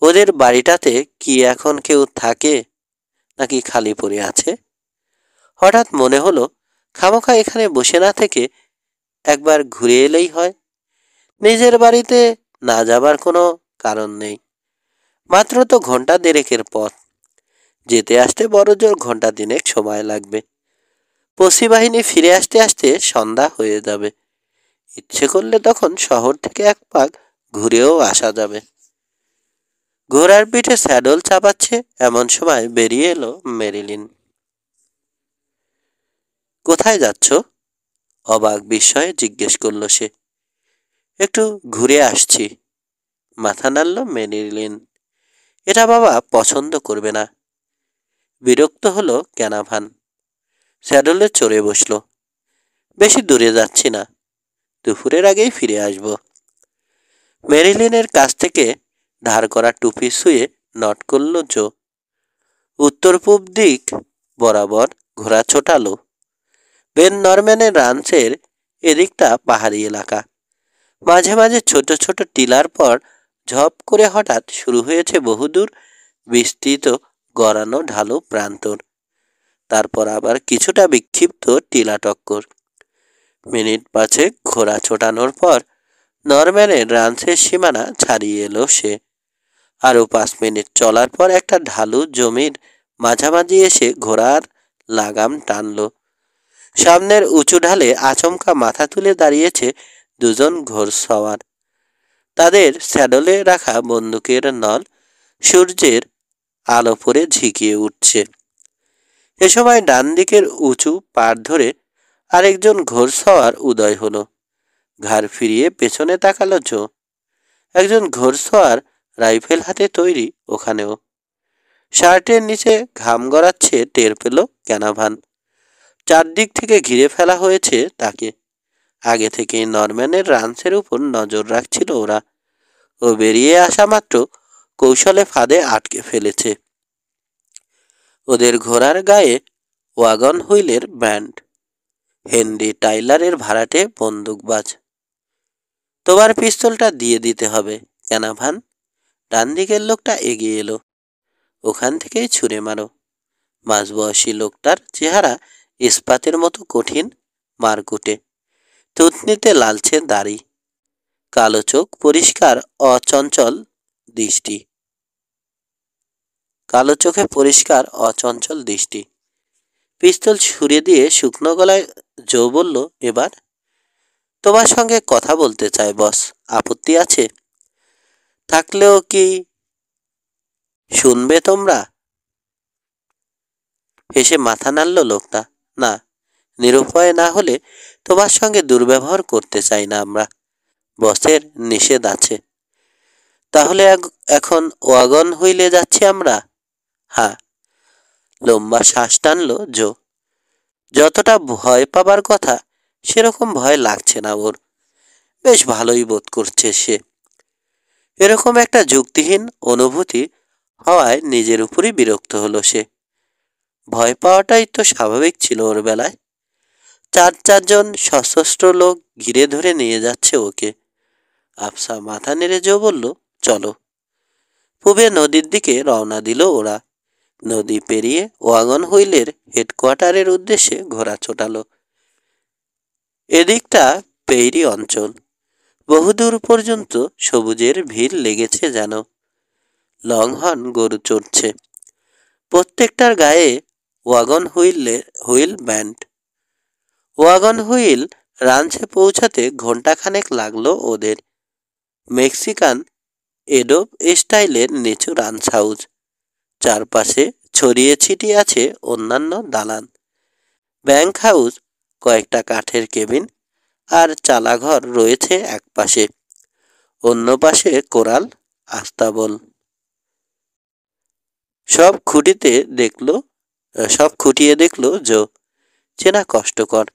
ওদের বাড়িটাতে কি এখন কেউ থাকে, নাকি খালি পড়ে আছে? হঠাৎ মনে হলো খামোখা এখানে বসে না থেকে একবার ঘুরে এলেই হয়। নিজের বাড়িতে না যাবার কোনো কারণ নেই। মাত্র তো ঘন্টা দেড়েকের পথ। যেতে আসতে বড়জোর ঘন্টা দিনেক সময় লাগবে। পশি বাহিনী ফিরে আসতে আসতে সন্ধ্যা হয়ে যাবে। ইচ্ছে করলে তখন শহর থেকে এক পাক ঘুরেও আসা যাবে। ঘোড়ার পিঠে স্যাডল চাপাচ্ছে এমন সময় বেরিয়ে এলো মেরিলিন। কোথায় যাচ্ছ? অবাক বিস্ময়ে জিজ্ঞেস করল সে। একটু ঘুরে আসছি, মাথা নাড়ল মেরিলিন। এটা বাবা পছন্দ করবে না। বিরক্ত হলো ক্যানাভান। স্যাডলে চড়ে বসল। বেশি দূরে যাচ্ছি না, দুপুরের আগেই ফিরে আসব। মেরিলিনের কাছ থেকে ধার করা টুপি শুয়ে নট করল জো। উত্তর পূব দিক বরাবর ঘোড়া ছোটালো। বেন নরম্যানের রাঞ্চের এদিকটা পাহাড়ি এলাকা। মাঝে মাঝে ছোট ছোট টিলার পর ঝপ করে হঠাৎ শুরু হয়েছে বহুদূর বিস্তৃত গড়ানো ঢালু প্রান্তর। তারপর আবার কিছুটা বিক্ষিপ্ত টিলা টক্কর। মিনিট পাঁচেক ঘোড়া ছোটানোর পর নরম্যানের রাঞ্চের সীমানা ছাড়িয়ে এলো সে। আরও 5 মিনিট চলার পর একটা ঢালু জমির মাঝামাঝি এসে ঘোড়ার লাগাম টানল। সামনের উঁচু ঢালে আচমকা মাথা তুলে দাঁড়িয়েছে দুজন ঘোড়সওয়ার। তাদের স্যাডলে রাখা বন্দুকের নল সূর্যের আলো পড়ে ঝিকিয়ে উঠছে। এ সময় ডান দিকের উঁচু পাড় ধরে আরেকজন ঘোড়সওয়ার উদয় হলো। ঘাড় ফিরিয়ে পেছনে তাকালো জো। একজন ঘোড়সওয়ার রাইফেল হাতে তৈরি ওখানেও। শার্টের নিচে ঘাম গড়াচ্ছে টের পেল ক্যানাভান। চারদিক থেকে ঘিরে ফেলা হয়েছে তাকে। আগে থেকেই নরম্যানের রান্সের উপর নজর রাখছিল ওরা। ও বেরিয়ে আসা মাত্র কৌশলে ফাঁদে আটকে ফেলেছে। ওদের ঘোড়ার গায়ে ওয়াগন হুইলের ব্যান্ড। হেনরি টাইলারের ভাড়াটে বন্দুকবাজ। তোমার পিস্তলটা দিয়ে দিতে হবে ক্যানাভান। ডান দিকের লোকটা এগিয়ে এলো। ওখান থেকেই ছুঁড়ে মারো। মাঝবয়সী লোকটার চেহারা ইস্পাতের মতো কঠিন, মারকুটে। থুতনিতে লালচে দাড়ি। কালো চোখ, পরিষ্কার অচঞ্চল দৃষ্টি। কালো চোখে পরিষ্কার অচঞ্চল দৃষ্টি। পিস্তল ছুড়ে দিয়ে শুকনো গলায় জো বলল, এবার? তোমার সঙ্গে কথা বলতে চাই বস, আপত্তি আছে? থাকলেও কি শুনবে তোমরা? হেসে মাথা নাড়ল লোকটা। না, নিরুপায় না হলে তোমার সঙ্গে দুর্ব্যবহার করতে চাই না আমরা। বসের নিষেধ আছে। তাহলে এখন ওয়াগন হুইলে যাচ্ছি আমরা? হ্যাঁ। লম্বা শ্বাস টানল জো। যতটা ভয় পাবার কথা সেরকম ভয় লাগছে না ওর। বেশ ভালোই বোধ করছে সে। এরকম একটা যুক্তিহীন অনুভূতি হওয়ায় নিজের উপরই বিরক্ত হলো সে। ভয় পাওয়াটাই তো স্বাভাবিক ছিল ওর বেলায়। চারজন সশস্ত্র লোক ঘিরে ধরে নিয়ে যাচ্ছে ওকে। আফসা মাথা নেড়ে জো বলল, চলো। পূবে নদীর দিকে রওনা দিল ওরা। নদী পেরিয়ে ওয়াগন হুইলের হেডকোয়ার্টারের উদ্দেশ্যে ঘোড়া ছোটালো। এদিকটা পেইরি অঞ্চল। বহুদূর পর্যন্ত সবুজের ভিড় লেগেছে যেন। লংহর্ন গরু চড়ছে। প্রত্যেকটার গায়ে wagon wheel band. Wagon wheel রাঞ্চে পৌঁছাতে ঘণ্টাখানেক লাগলো ওদের। মেক্সিকান এডোব স্টাইলের নিচু রাঞ্চ হাউস। চারপাশে ছড়িয়ে ছিটিয়ে আছে অন্যান্য দালান, ব্যাংক হাউস, কয়েকটা কাঠের কেবিন আর চালাঘর রয়েছে এক পাশে। অন্য পাশে কোরাল, আস্তাবল। সব খুঁটিয়ে দেখলো জো। চেনা কষ্টকর।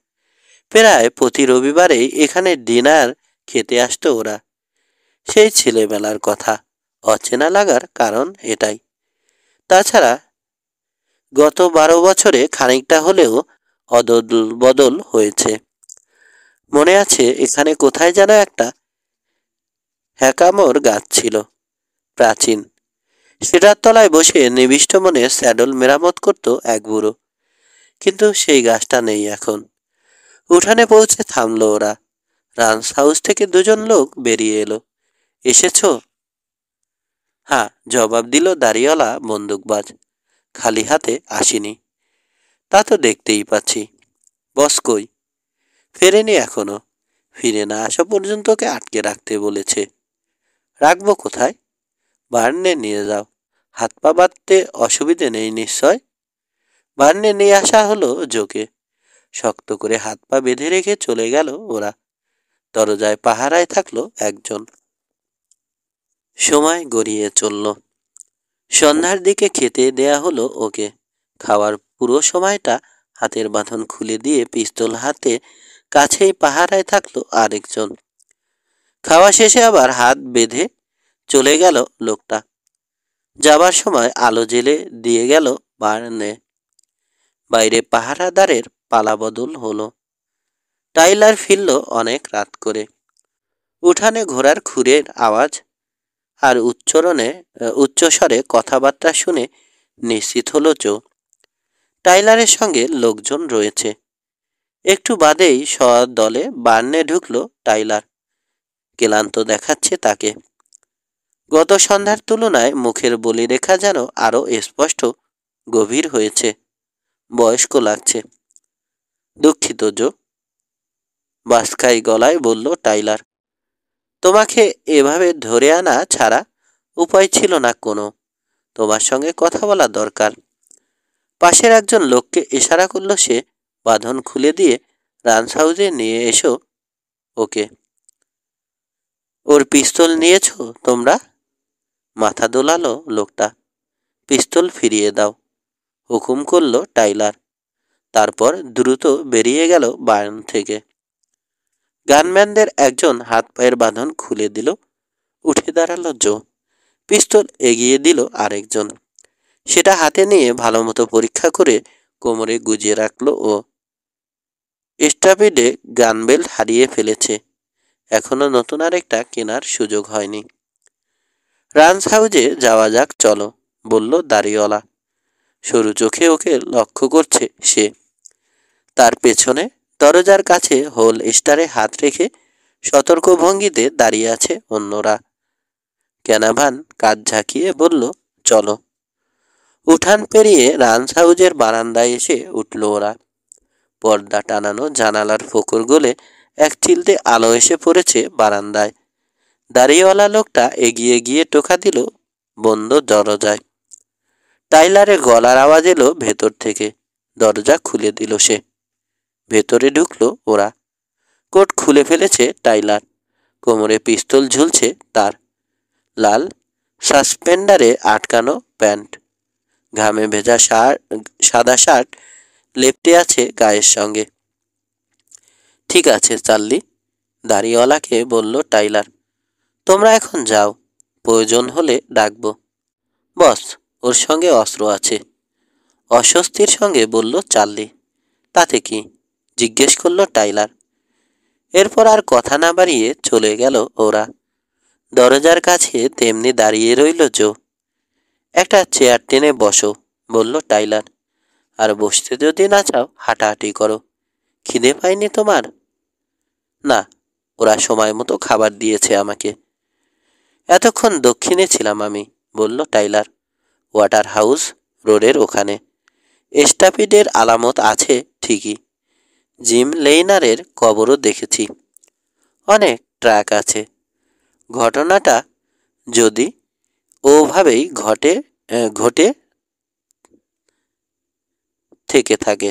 প্রায় প্রতি রবিবারেই এখানে ডিনার খেতে আসতো ওরা। সেই ছেলেবেলার কথা। অচেনা লাগার কারণ এটাই। তাছাড়া গত 12 বছরে খানিকটা হলেও অদল বদল হয়েছে। মনে আছে এখানে কোথায় যেন একটা হ্যাকামোর গাছ ছিল, প্রাচীন। সেটার তলায় বসে নিবিষ্ট মনে স্যাডল মেরামত করত এক বুড়ো। কিন্তু সেই গাছটা নেই এখন। উঠানে পৌঁছে থামলো ওরা। রাঞ্চ হাউস থেকে দুজন লোক বেরিয়ে এলো। এসেছো? হ্যাঁ, জবাব দিল দাড়িওয়ালা বন্দুকবাজ। খালি হাতে আসিনি। তা তো দেখতেই পাচ্ছি। বস কই? ফেরেনি এখনো। ফিরে না আসা পর্যন্ত ওকে আটকে রাখতে বলেছে। রাখবো কোথায়? বার্নে নিয়ে যাও। হাত পা বাঁধতে অসুবিধে নেই নিশ্চয়। বার্নে নিয়ে আসা হলো জোকে। শক্ত করে হাত পা বেঁধে রেখে চলে গেল ওরা। দরজায় পাহারায় থাকলো একজন। সময় গড়িয়ে চলল। সন্ধ্যার দিকে খেতে দেয়া হলো ওকে। খাওয়ার পুরো সময়টা হাতের বাঁধন খুলে দিয়ে পিস্তল হাতে কাছেই পাহারায় থাকলো আরেকজন। খাওয়া শেষে আবার হাত বেঁধে চলে গেল লোকটা। যাবার সময় আলো জেলে দিয়ে গেল বার্নে। বাইরে পাহারাদারের পালাবদল হলো। টাইলার ফিরল অনেক রাত করে। উঠানে ঘোড়ার খুরের আওয়াজ আর উচ্চস্বরে কথাবার্তা শুনে নিশ্চিত হলো জো। টাইলারের সঙ্গে লোকজন রয়েছে। একটু বাদেই দলে বার্নে ঢুকলো টাইলার। ক্লান্ত দেখাচ্ছে তাকে। গত সন্ধ্যার তুলনায় মুখের বলিরেখা যেন আরো স্পষ্ট, গভীর হয়েছে। বয়স্ক লাগছে। দুঃখিত জো, বাসকাই গলায় বলল টাইলার। তোমাকে এভাবে ধরে আনা ছাড়া উপায় ছিল না কোনো। তোমার সঙ্গে কথা বলা দরকার। পাশের একজন লোককে ইশারা করল সে। বাঁধন খুলে দিয়ে রাঞ্চ হাউসে নিয়ে এসো ওকে। ওর পিস্তল নিয়েছো তোমরা? মাথা দোলালো লোকটা। পিস্তল ফিরিয়ে দাও, হুকুম করল টাইলার। তারপর দ্রুত বেরিয়ে গেল বার্ন থেকে। গানম্যানদের একজন হাত পায়ের বাঁধন খুলে দিল। উঠে দাঁড়ালো জো। পিস্তল এগিয়ে দিল আরেকজন। সেটা হাতে নিয়ে ভালো মতো পরীক্ষা করে কোমরে গুজিয়ে রাখলো ও। স্টাপিডে গানবেল্ট হারিয়ে ফেলেছে। এখনো নতুন আরেকটা কেনার সুযোগ হয়নি। রাঞ্চ হাউসে যাওয়া যাক চলো, বলল দাড়িওয়ালা। সরু চোখে ওকে লক্ষ্য করছে সে। তার পেছনে দরজার কাছে হোল স্টারে হাত রেখে সতর্ক ভঙ্গিতে দাঁড়িয়ে আছে অন্যরা। ক্যানাভান কাঁধ ঝাঁকিয়ে বলল, চলো। উঠান পেরিয়ে রান্স হাউজের বারান্দায় এসে উঠল ওরা। পর্দা টানানো জানালার ফোকর গলে এক চিলতে আলো এসে পড়েছে বারান্দায়। দাড়িওয়ালা লোকটা এগিয়ে গিয়ে টোকা দিল বন্ধ দরজায়। টাইলারের গলার আওয়াজ এলো ভেতর থেকে। দরজা খুলে দিল সে। ভেতরে ঢুকলো ওরা। কোট খুলে ফেলেছে টাইলার। কোমরে পিস্তল ঝুলছে তার। লাল সাসপেন্ডারে আটকানো প্যান্ট, ঘামে ভেজা সাদা শার্ট লেপ্টে আছে গায়ের সঙ্গে। ঠিক আছে চার্লি, দাড়িওয়ালাকে বলল টাইলার, তোমরা এখন যাও, প্রয়োজন হলে ডাকবো। বস, ওর সঙ্গে অস্ত্র আছে, অস্বস্তির সঙ্গে বলল চার্লি। তাতে কি, জিজ্ঞেস করল টাইলার। এরপর আর কথা না বাড়িয়ে চলে গেল ওরা। দরজার কাছে তেমনি দাঁড়িয়ে রইল জো। একটা চেয়ার টেনে বসো, বলল টাইলার, আর বসতে যদি না চাও হাঁটাহাঁটি করো। খিদে পায়নি তোমার? না, ওরা সময় মতো খাবার দিয়েছে আমাকে। এতক্ষণ দক্ষিণে ছিলাম আমি, বলল টাইলার। ওয়াটার হাউস রোডের ওখানে। স্টাপিডের আলামত আছে ঠিকই। জিম লেইনারের কবরও দেখেছি। অনেক ট্রাক আছে। ঘটনাটা যদি ওভাবেই ঘটে থেকে থাকে।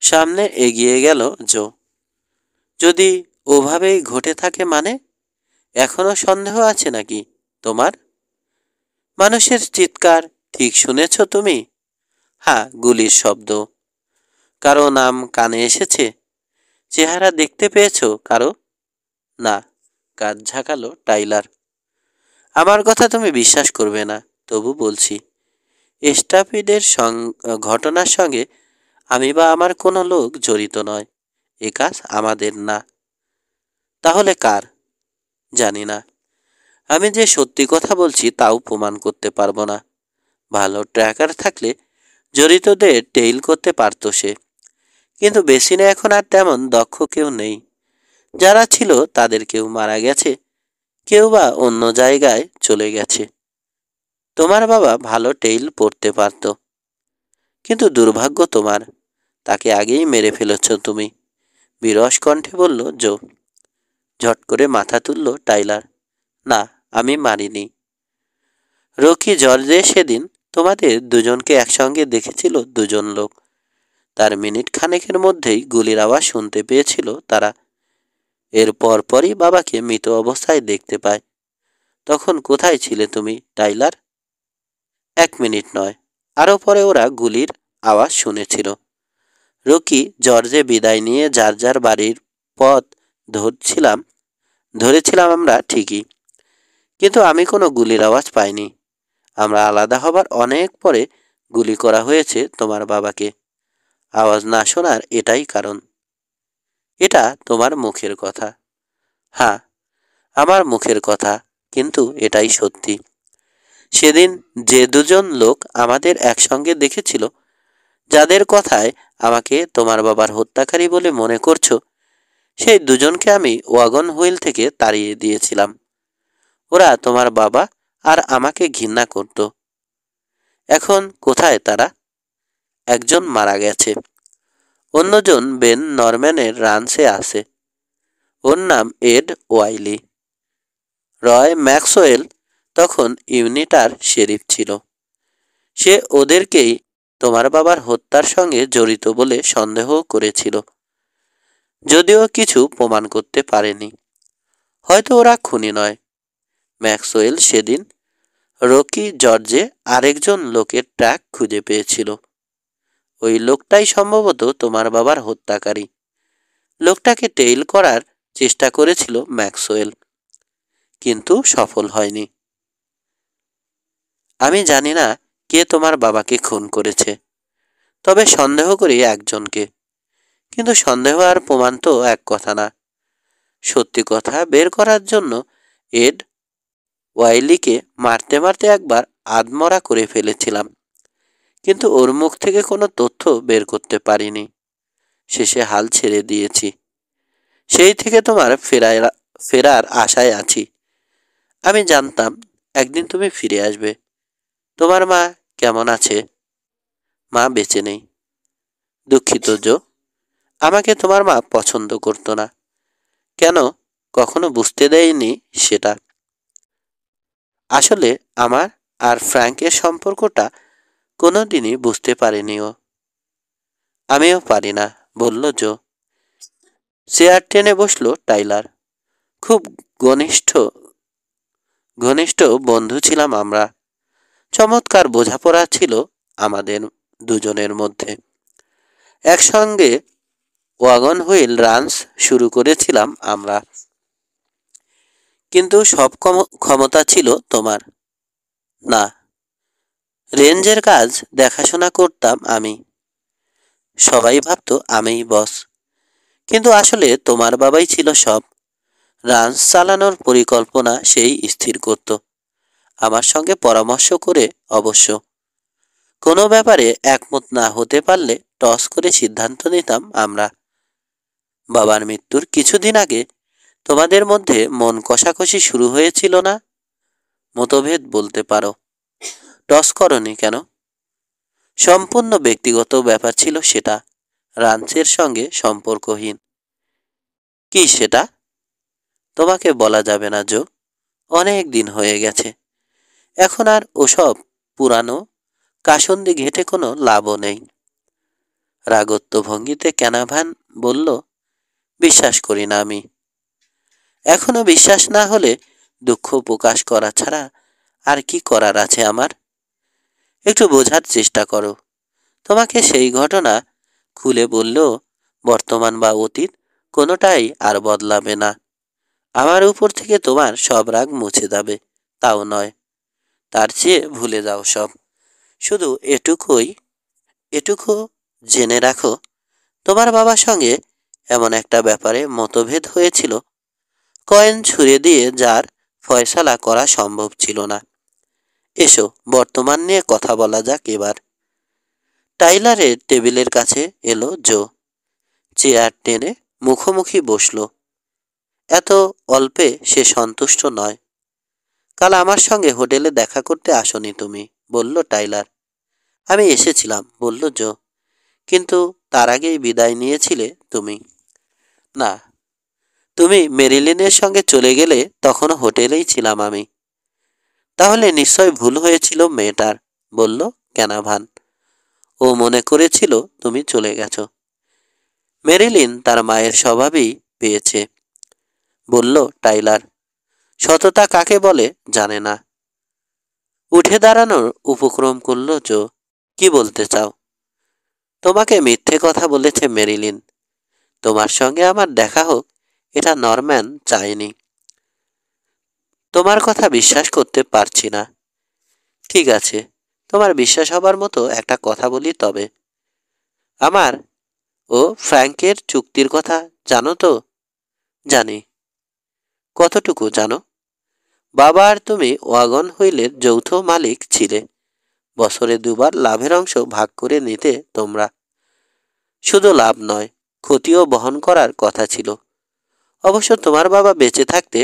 সামনে এগিয়ে গেল জো। যদি ওভাবেই ঘটে থাকে মানে? এখনো সন্দেহ আছে নাকি তোমার? মানুষের চিৎকার ঠিক শুনেছ তুমি? হ্যাঁ, গুলির শব্দ। কারো নাম কানে এসেছে? চেহারা দেখতে পেয়েছো কারো? না, কাঁধ ঝাঁকালো টাইলার। আমার কথা তুমি বিশ্বাস করবে না, তবু বলছি, স্টাপিডের ঘটনার সঙ্গে আমি বা আমার কোনো লোক জড়িত নয়। এ কাজ আমাদের না। তাহলে কার? জানি না। আমি যে সত্যি কথা বলছি তাও প্রমাণ করতে পারবো না। ভালো ট্র্যাকার থাকলে জড়িতদের টেইল করতে পারত সে। কিন্তু বেসিনে এখন আর তেমন দক্ষ কেউ নেই। যারা ছিল তাদের কেউ মারা গেছে, কেউ বা অন্য জায়গায় চলে গেছে। তোমার বাবা ভালো টেইল পড়তে পারত, কিন্তু দুর্ভাগ্য তোমার, তাকে আগেই মেরে ফেলেছ তুমি, বিরস কণ্ঠে বলল জো। ঝট করে মাথা তুলল টাইলার। না, আমি মারিনি। রকি জর্জে সেদিন তোমাদের দুজনকে একসঙ্গে দেখেছিল দুজন লোক। তার মিনিট খানেকের মধ্যেই গুলির আওয়াজ শুনতে পেয়েছিল তারা। এর পরপরই বাবাকে মৃত অবস্থায় দেখতে পায়। তখন কোথায় ছিলে তুমি টাইলার? 1 মিনিট নয়, আরও পরে ওরা গুলির আওয়াজ শুনেছিল। রকি জর্জে বিদায় নিয়ে যার যার বাড়ির পথ ধরেছিলাম আমরা ঠিকই, কিন্তু আমি কোনো গুলির আওয়াজ পাইনি। আমরা আলাদা হবার অনেক পরে গুলি করা হয়েছে তোমার বাবাকে। আওয়াজ না শোনার এটাই কারণ। এটা তোমার মুখের কথা। হ্যাঁ, আমার মুখের কথা, কিন্তু এটাই সত্যি। সেদিন যে দুজন লোক আমাদের একসঙ্গে দেখেছিল, যাদের কথায় আমাকে তোমার বাবার হত্যাকারী বলে মনে করছো, সেই দুজনকে আমি ওয়াগন হুইল থেকে তাড়িয়ে দিয়েছিলাম। ওরা তোমার বাবা আর আমাকে ঘৃণা করত। এখন কোথায় তারা? একজন মারা গেছে, অন্যজন বেন নরম্যানের রানসে আছে। ওর নাম এড ওয়াইলি। রয় ম্যাক্সওয়েল তখন ইউনিটার শেরিফ ছিল। সে ওদেরকেই তোমার বাবার হত্যার সঙ্গে জড়িত বলে সন্দেহ করেছিল, যদিও কিছু প্রমাণ করতে পারেনি। হয়তো ওরা খুনি নয়। ম্যাক্সওয়েল সেদিন রকি জর্জে আরেকজন লোকের ট্র্যাক খুঁজে পেয়েছিল। ওই লোকটাই সম্ভবত তোমার বাবার হত্যাকারী। লোকটাকে টেইল করার চেষ্টা করেছিল ম্যাক্সওয়েল, কিন্তু সফল হয়নি। আমি জানি না কে তোমার বাবাকে খুন করেছে, তবে সন্দেহ করি একজনকে। কিন্তু সন্দেহ আর প্রমাণ তো এক কথা না। সত্যি কথা বের করার জন্য এড ওয়াইলিকে মারতে মারতে একবার আধমরা করে ফেলেছিলাম, কিন্তু ওর মুখ থেকে কোনো তথ্য বের করতে পারিনি। শেষে হাল ছেড়ে দিয়েছি। সেই থেকে তোমার ফেরার আশায় আছি। আমি জানতাম একদিন তুমি ফিরে আসবে। তোমার মা কেমন আছে? মা বেঁচে নেই। দুঃখিত জো, আমাকে তোমার মা পছন্দ করতো না। কেন? কখনো বুঝতে দেয়নি সেটা। আসলে আমার আর ফ্র্যাঙ্কের সম্পর্কটা কোনোদিনই বুঝতে পারেনি ও। আমিও পারি না, বলল জো। চেয়ার টেনে বসলো টাইলার। খুব ঘনিষ্ঠ ঘনিষ্ঠ বন্ধু ছিলাম আমরা। চমৎকার বোঝাপড়া ছিল আমাদের দুজনের মধ্যে। একসঙ্গে ওয়াগন হুইল রান্স শুরু করেছিলাম আমরা। কিন্তু সব ক্ষমতা ছিল তোমার। না, রেঞ্জের কাজ দেখাশোনা করতাম আমি। সবাই ভাবতো আমিই বস, কিন্তু আসলে তোমার বাবাই ছিল সব। রান্স চালানোর পরিকল্পনা সেই স্থির করত, আমার সঙ্গে পরামর্শ করে অবশ্য। কোনো ব্যাপারে একমত না হতে পারলে টস করে সিদ্ধান্ত নিতাম আমরা। বাবার মৃত্যুর কিছুদিন আগে তোমাদের মধ্যে মন কষাকষি শুরু হয়েছিল না? মতভেদ বলতে পারো। টস করনি কেন? সম্পূর্ণ ব্যক্তিগত ব্যাপার ছিল সেটা, রান্সের সঙ্গে সম্পর্কহীন। কি সেটা? তোমাকে বলা যাবে না জো, অনেক দিন হয়ে গেছে। এখন আর ওসব পুরানো কাসন্দি ঘেঁটে কোনো লাভও নেই। রাগত্ব ভঙ্গিতে ক্যানাভান বলল, বিশ্বাস করি না আমি। এখনো বিশ্বাস না হলে দুঃখ প্রকাশ করা ছাড়া আর কি করার আছে আমার? একটু বোঝার চেষ্টা করো। তোমাকে সেই ঘটনা খুলে বললেও বর্তমান বা অতীত কোনোটাই আর বদলাবে না। আমার উপর থেকে তোমার সব রাগ মুছে যাবে তাও নয়, তার চেয়ে ভুলে যাও সব। শুধু এটুকু জেনে রাখো, তোমার বাবার সঙ্গে এমন একটা ব্যাপারে মতভেদ হয়েছিল, কয়েন ছুঁড়ে দিয়ে যার ফয়সালা করা সম্ভব ছিল না। এসো বর্তমান নিয়ে কথা বলা যাক এবার। টাইলারের টেবিলের কাছে এলো জো। চেয়ার টেনে মুখোমুখি বসলো। এত অল্পে সে সন্তুষ্ট নয়। কাল আমার সঙ্গে হোটেলে দেখা করতে আসনি তুমি, বলল টাইলার। আমি এসেছিলাম, বলল জো, কিন্তু তার আগেই বিদায় নিয়েছিলে তুমি। না, তুমি মেরিলিনের সঙ্গে চলে গেলে তখনও হোটেলেই ছিলাম আমি। তাহলে নিশ্চয় ভুল হয়েছিল মেয়েটার, বলল ক্যানাভান। ও মনে করেছিল তুমি চলে গেছো। মেরিলিন তার মায়ের স্বভাবই পেয়েছে, বলল টাইলার। সততা কাকে বলে জানে না। উঠে দাঁড়ানোর উপক্রম করল জো। কি বলতে চাও? তোমাকে মিথ্যে কথা বলেছে মেরিলিন। তোমার সঙ্গে আমার দেখা হোক এটা নরম্যান চায়নি। তোমার কথা বিশ্বাস করতে পারছি না। ঠিক আছে, তোমার বিশ্বাস হবার মতো একটা কথা বলি তবে। আমার ও ফ্র্যাঙ্কের চুক্তির কথা জানো তো? জানি। কতটুকু জানো? বাবা আর তুমি ওয়াগন হুইলের যৌথ মালিক ছিলে। বছরে দুবার লাভের অংশ ভাগ করে নিতে তোমরা। শুধু লাভ নয়, ক্ষতিও বহন করার কথা ছিল। অবশ্য তোমার বাবা বেঁচে থাকতে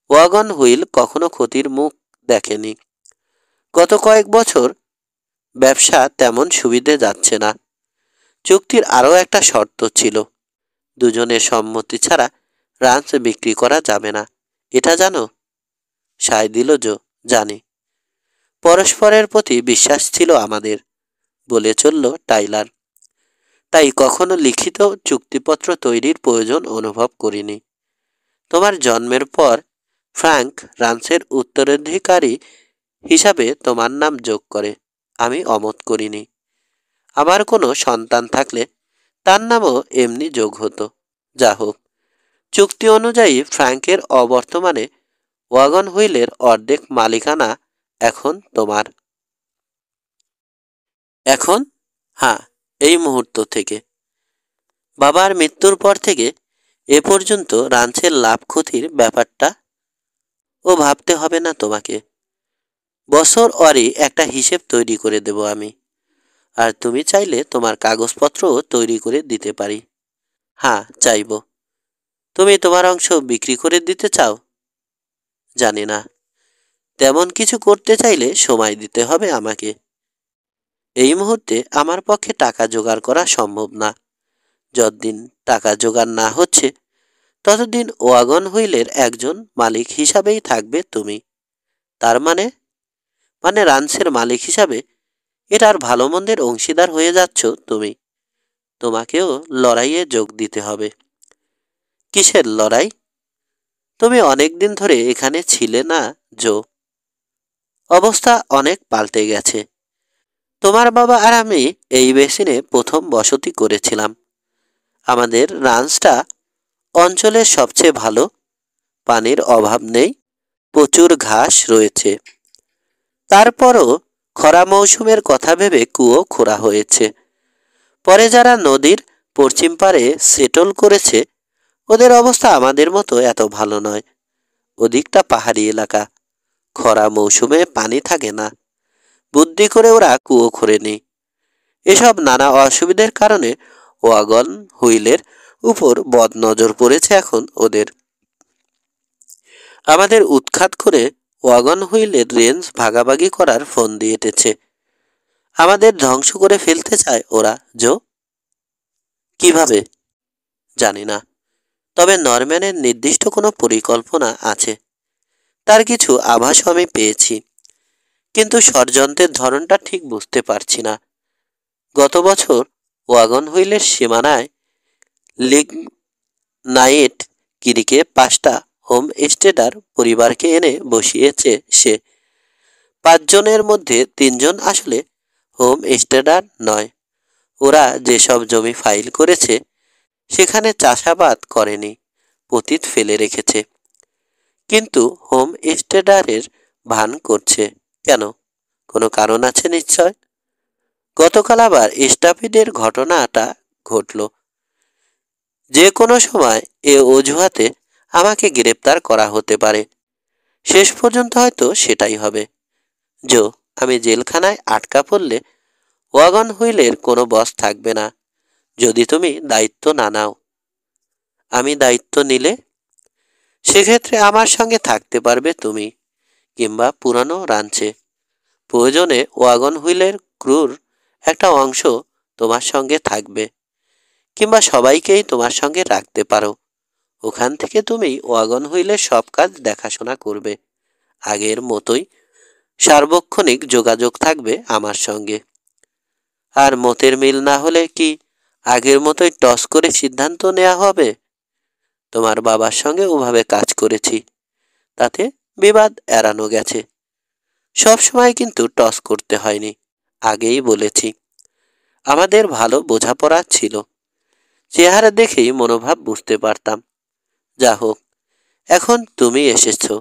ওয়াগন হুইল কখনো ক্ষতির মুখ দেখেনি। গত কয়েক বছর ব্যবসা তেমন সুবিধে যাচ্ছে না। চুক্তির আরও একটা শর্ত ছিল, দুজনের সম্মতি ছাড়া রান্স বিক্রি করা যাবে না। এটা জানো? সায় দিল জো। জানি। পরস্পরের প্রতি বিশ্বাস ছিল আমাদের, বলে চলল টাইলার। তাই কখনো লিখিত চুক্তিপত্র তৈরির প্রয়োজন অনুভব করিনি। তোমার জন্মের পর ফ্র্যাঙ্ক রান্সের উত্তরাধিকারী হিসাবে তোমার নাম যোগ করে, আমি অমত করিনি। আমার কোনো সন্তান থাকলে তার নামও এমনি যোগ হতো। যা হোক, চুক্তি অনুযায়ী ফ্র্যাঙ্কের অবর্তমানে ওয়াগন হুইলের অর্ধেক মালিকানা এখন তোমার। এখন? হ্যাঁ, এই মুহূর্ত থেকে। বাবার মৃত্যুর পর থেকে এ পর্যন্ত রাঞ্চের লাভ ক্ষতির ব্যাপারটা ও ভাবতে হবে না তোমাকে। বছর ওয়ারি একটা হিসেব তৈরি করে দেব আমি। আর তুমি চাইলে তোমার কাগজপত্রও তৈরি করে দিতে পারি। হ্যাঁ, চাইব। তুমি তোমার অংশ বিক্রি করে দিতে চাও? জানি না, তেমন কিছু করতে চাইলে সময় দিতে হবে আমাকে। এই মুহূর্তে আমার পক্ষে টাকা জোগাড় করা সম্ভব না। যতদিন টাকা জোগাড় না হচ্ছে ততদিন ওয়াগন হুইলের একজন মালিক হিসাবেই থাকবে তুমি। তার মানে? মানে রানসের মালিক হিসাবে এটার ভালো মন্দের অংশীদার হয়ে যাচ্ছ তুমি। তোমাকেও লড়াইয়ে যোগ দিতে হবে। কিসের লড়াই? তুমি অনেক দিন ধরে এখানে ছিলে না, জো। অবস্থা অনেক পাল্টে গেছে। তোমার বাবা আর আমি এই বেসিনে প্রথম বসতি করেছিলাম। আমাদের রাঞ্চটা অঞ্চলের সবচেয়ে ভালো। পানির অভাব নেই, প্রচুর ঘাস রয়েছে। তারপরও খরা মৌসুমের কথা ভেবে কুয়ো খোঁড়া হয়েছে। পরে যারা নদীর পশ্চিম পারে সেটল করেছে ওদের অবস্থা আমাদের মতো এত ভালো নয়। ওদিকটা পাহাড়ি এলাকা, খরা মৌসুমে পানি থাকে না। বুদ্ধি করে ওরা কুয়ো খোঁড়েনি। এসব নানা অসুবিধার কারণে ওয়াগন হুইলের উপর বদনজর পড়েছে এখন ওদের। আমাদের উৎখাত করে ওয়াগন হুইলের রেঞ্জ ভাগাভাগি করার ফোন দিয়ে এঁটেছে। আমাদের ধ্বংস করে ফেলতে চায় ওরা, জো। কিভাবে? জানি না, তবে নরম্যানের নির্দিষ্ট কোনো পরিকল্পনা আছে। তার কিছু আভাস আমি পেয়েছি, কিন্তু ষড়যন্ত্রের ধরনটা ঠিক বুঝতে পারছি না। গত বছর ওয়াগন হুইলের সীমানায় লিগ নাইট কিরিকে 5টা হোম স্টেডার পরিবারকে এনে বসিয়েছে সে। 5 জনের মধ্যে 3 জন আসলে হোম স্টেডার নয়। ওরা যেসব জমি ফাইল করেছে সেখানে চাষাবাদ করেনি, পতিত ফেলে রেখেছে। কিন্তু হোম স্টেডারের ভান করছে কেন? কোনো কারণ আছে নিশ্চয়। গতকাল আবার স্টাফিডের ঘটনাটা ঘটল। যে কোনো সময় এ অজুহাতে আমাকে গ্রেপ্তার করা হতে পারে। শেষ পর্যন্ত হয়তো সেটাই হবে। জো, আমি জেলখানায় আটকা পড়লে ওয়াগন হুইলের কোনো বস থাকবে না যদি তুমি দায়িত্ব না নাও। আমি দায়িত্ব নিলে সেক্ষেত্রে আমার সঙ্গে থাকতে পারবে তুমি, কিংবা পুরানো রাঞ্চে। প্রয়োজনে ওয়াগন হুইলের ক্রুর একটা অংশ তোমার সঙ্গে থাকবে, কিংবা সবাইকেই তোমার সঙ্গে রাখতে পারো। ওখান থেকে তুমি ওয়াগন হুইলের সব কাজ দেখাশোনা করবে। আগের মতোই সার্বক্ষণিক যোগাযোগ থাকবে আমার সঙ্গে। আর মতের মিল না হলে কি আগের মতোই টস করে সিদ্ধান্ত নেওয়া হবে? তোমার বাবার সঙ্গে ওভাবে কাজ করেছি, তাতে বিবাদ এড়ানো গেছে। সব সময় কিন্তু টস করতে হয়নি, আগেই বলেছি। আমাদের ভালো বোঝাপড়া ছিল। চেহারা দেখেই মনোভাব বুঝতে পারতাম। যা হোক, এখন তুমি এসেছো,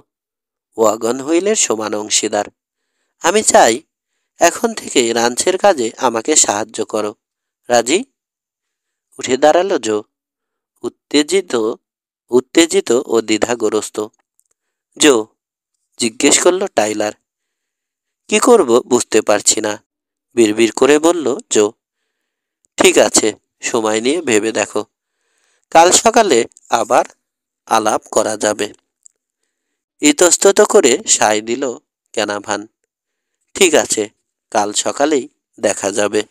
ওয়াগন হুইলের সমান অংশীদার। আমি চাই এখন থেকে রাঞ্চের কাজে আমাকে সাহায্য করো। রাজি? উঠে দাঁড়ালো জো, উত্তেজিত উত্তেজিত ও দ্বিধাগ্রস্ত। জো, জিজ্ঞেস করলো টাইলার। কি করব বুঝতে পারছি না, বিড়বিড় করে বলল জো। ঠিক আছে, সময় নিয়ে ভেবে দেখো। কাল সকালে আবার আলাপ করা যাবে। ইতস্তত করে সায় দিল ক্যানাভান। ঠিক আছে, কাল সকালেই দেখা যাবে।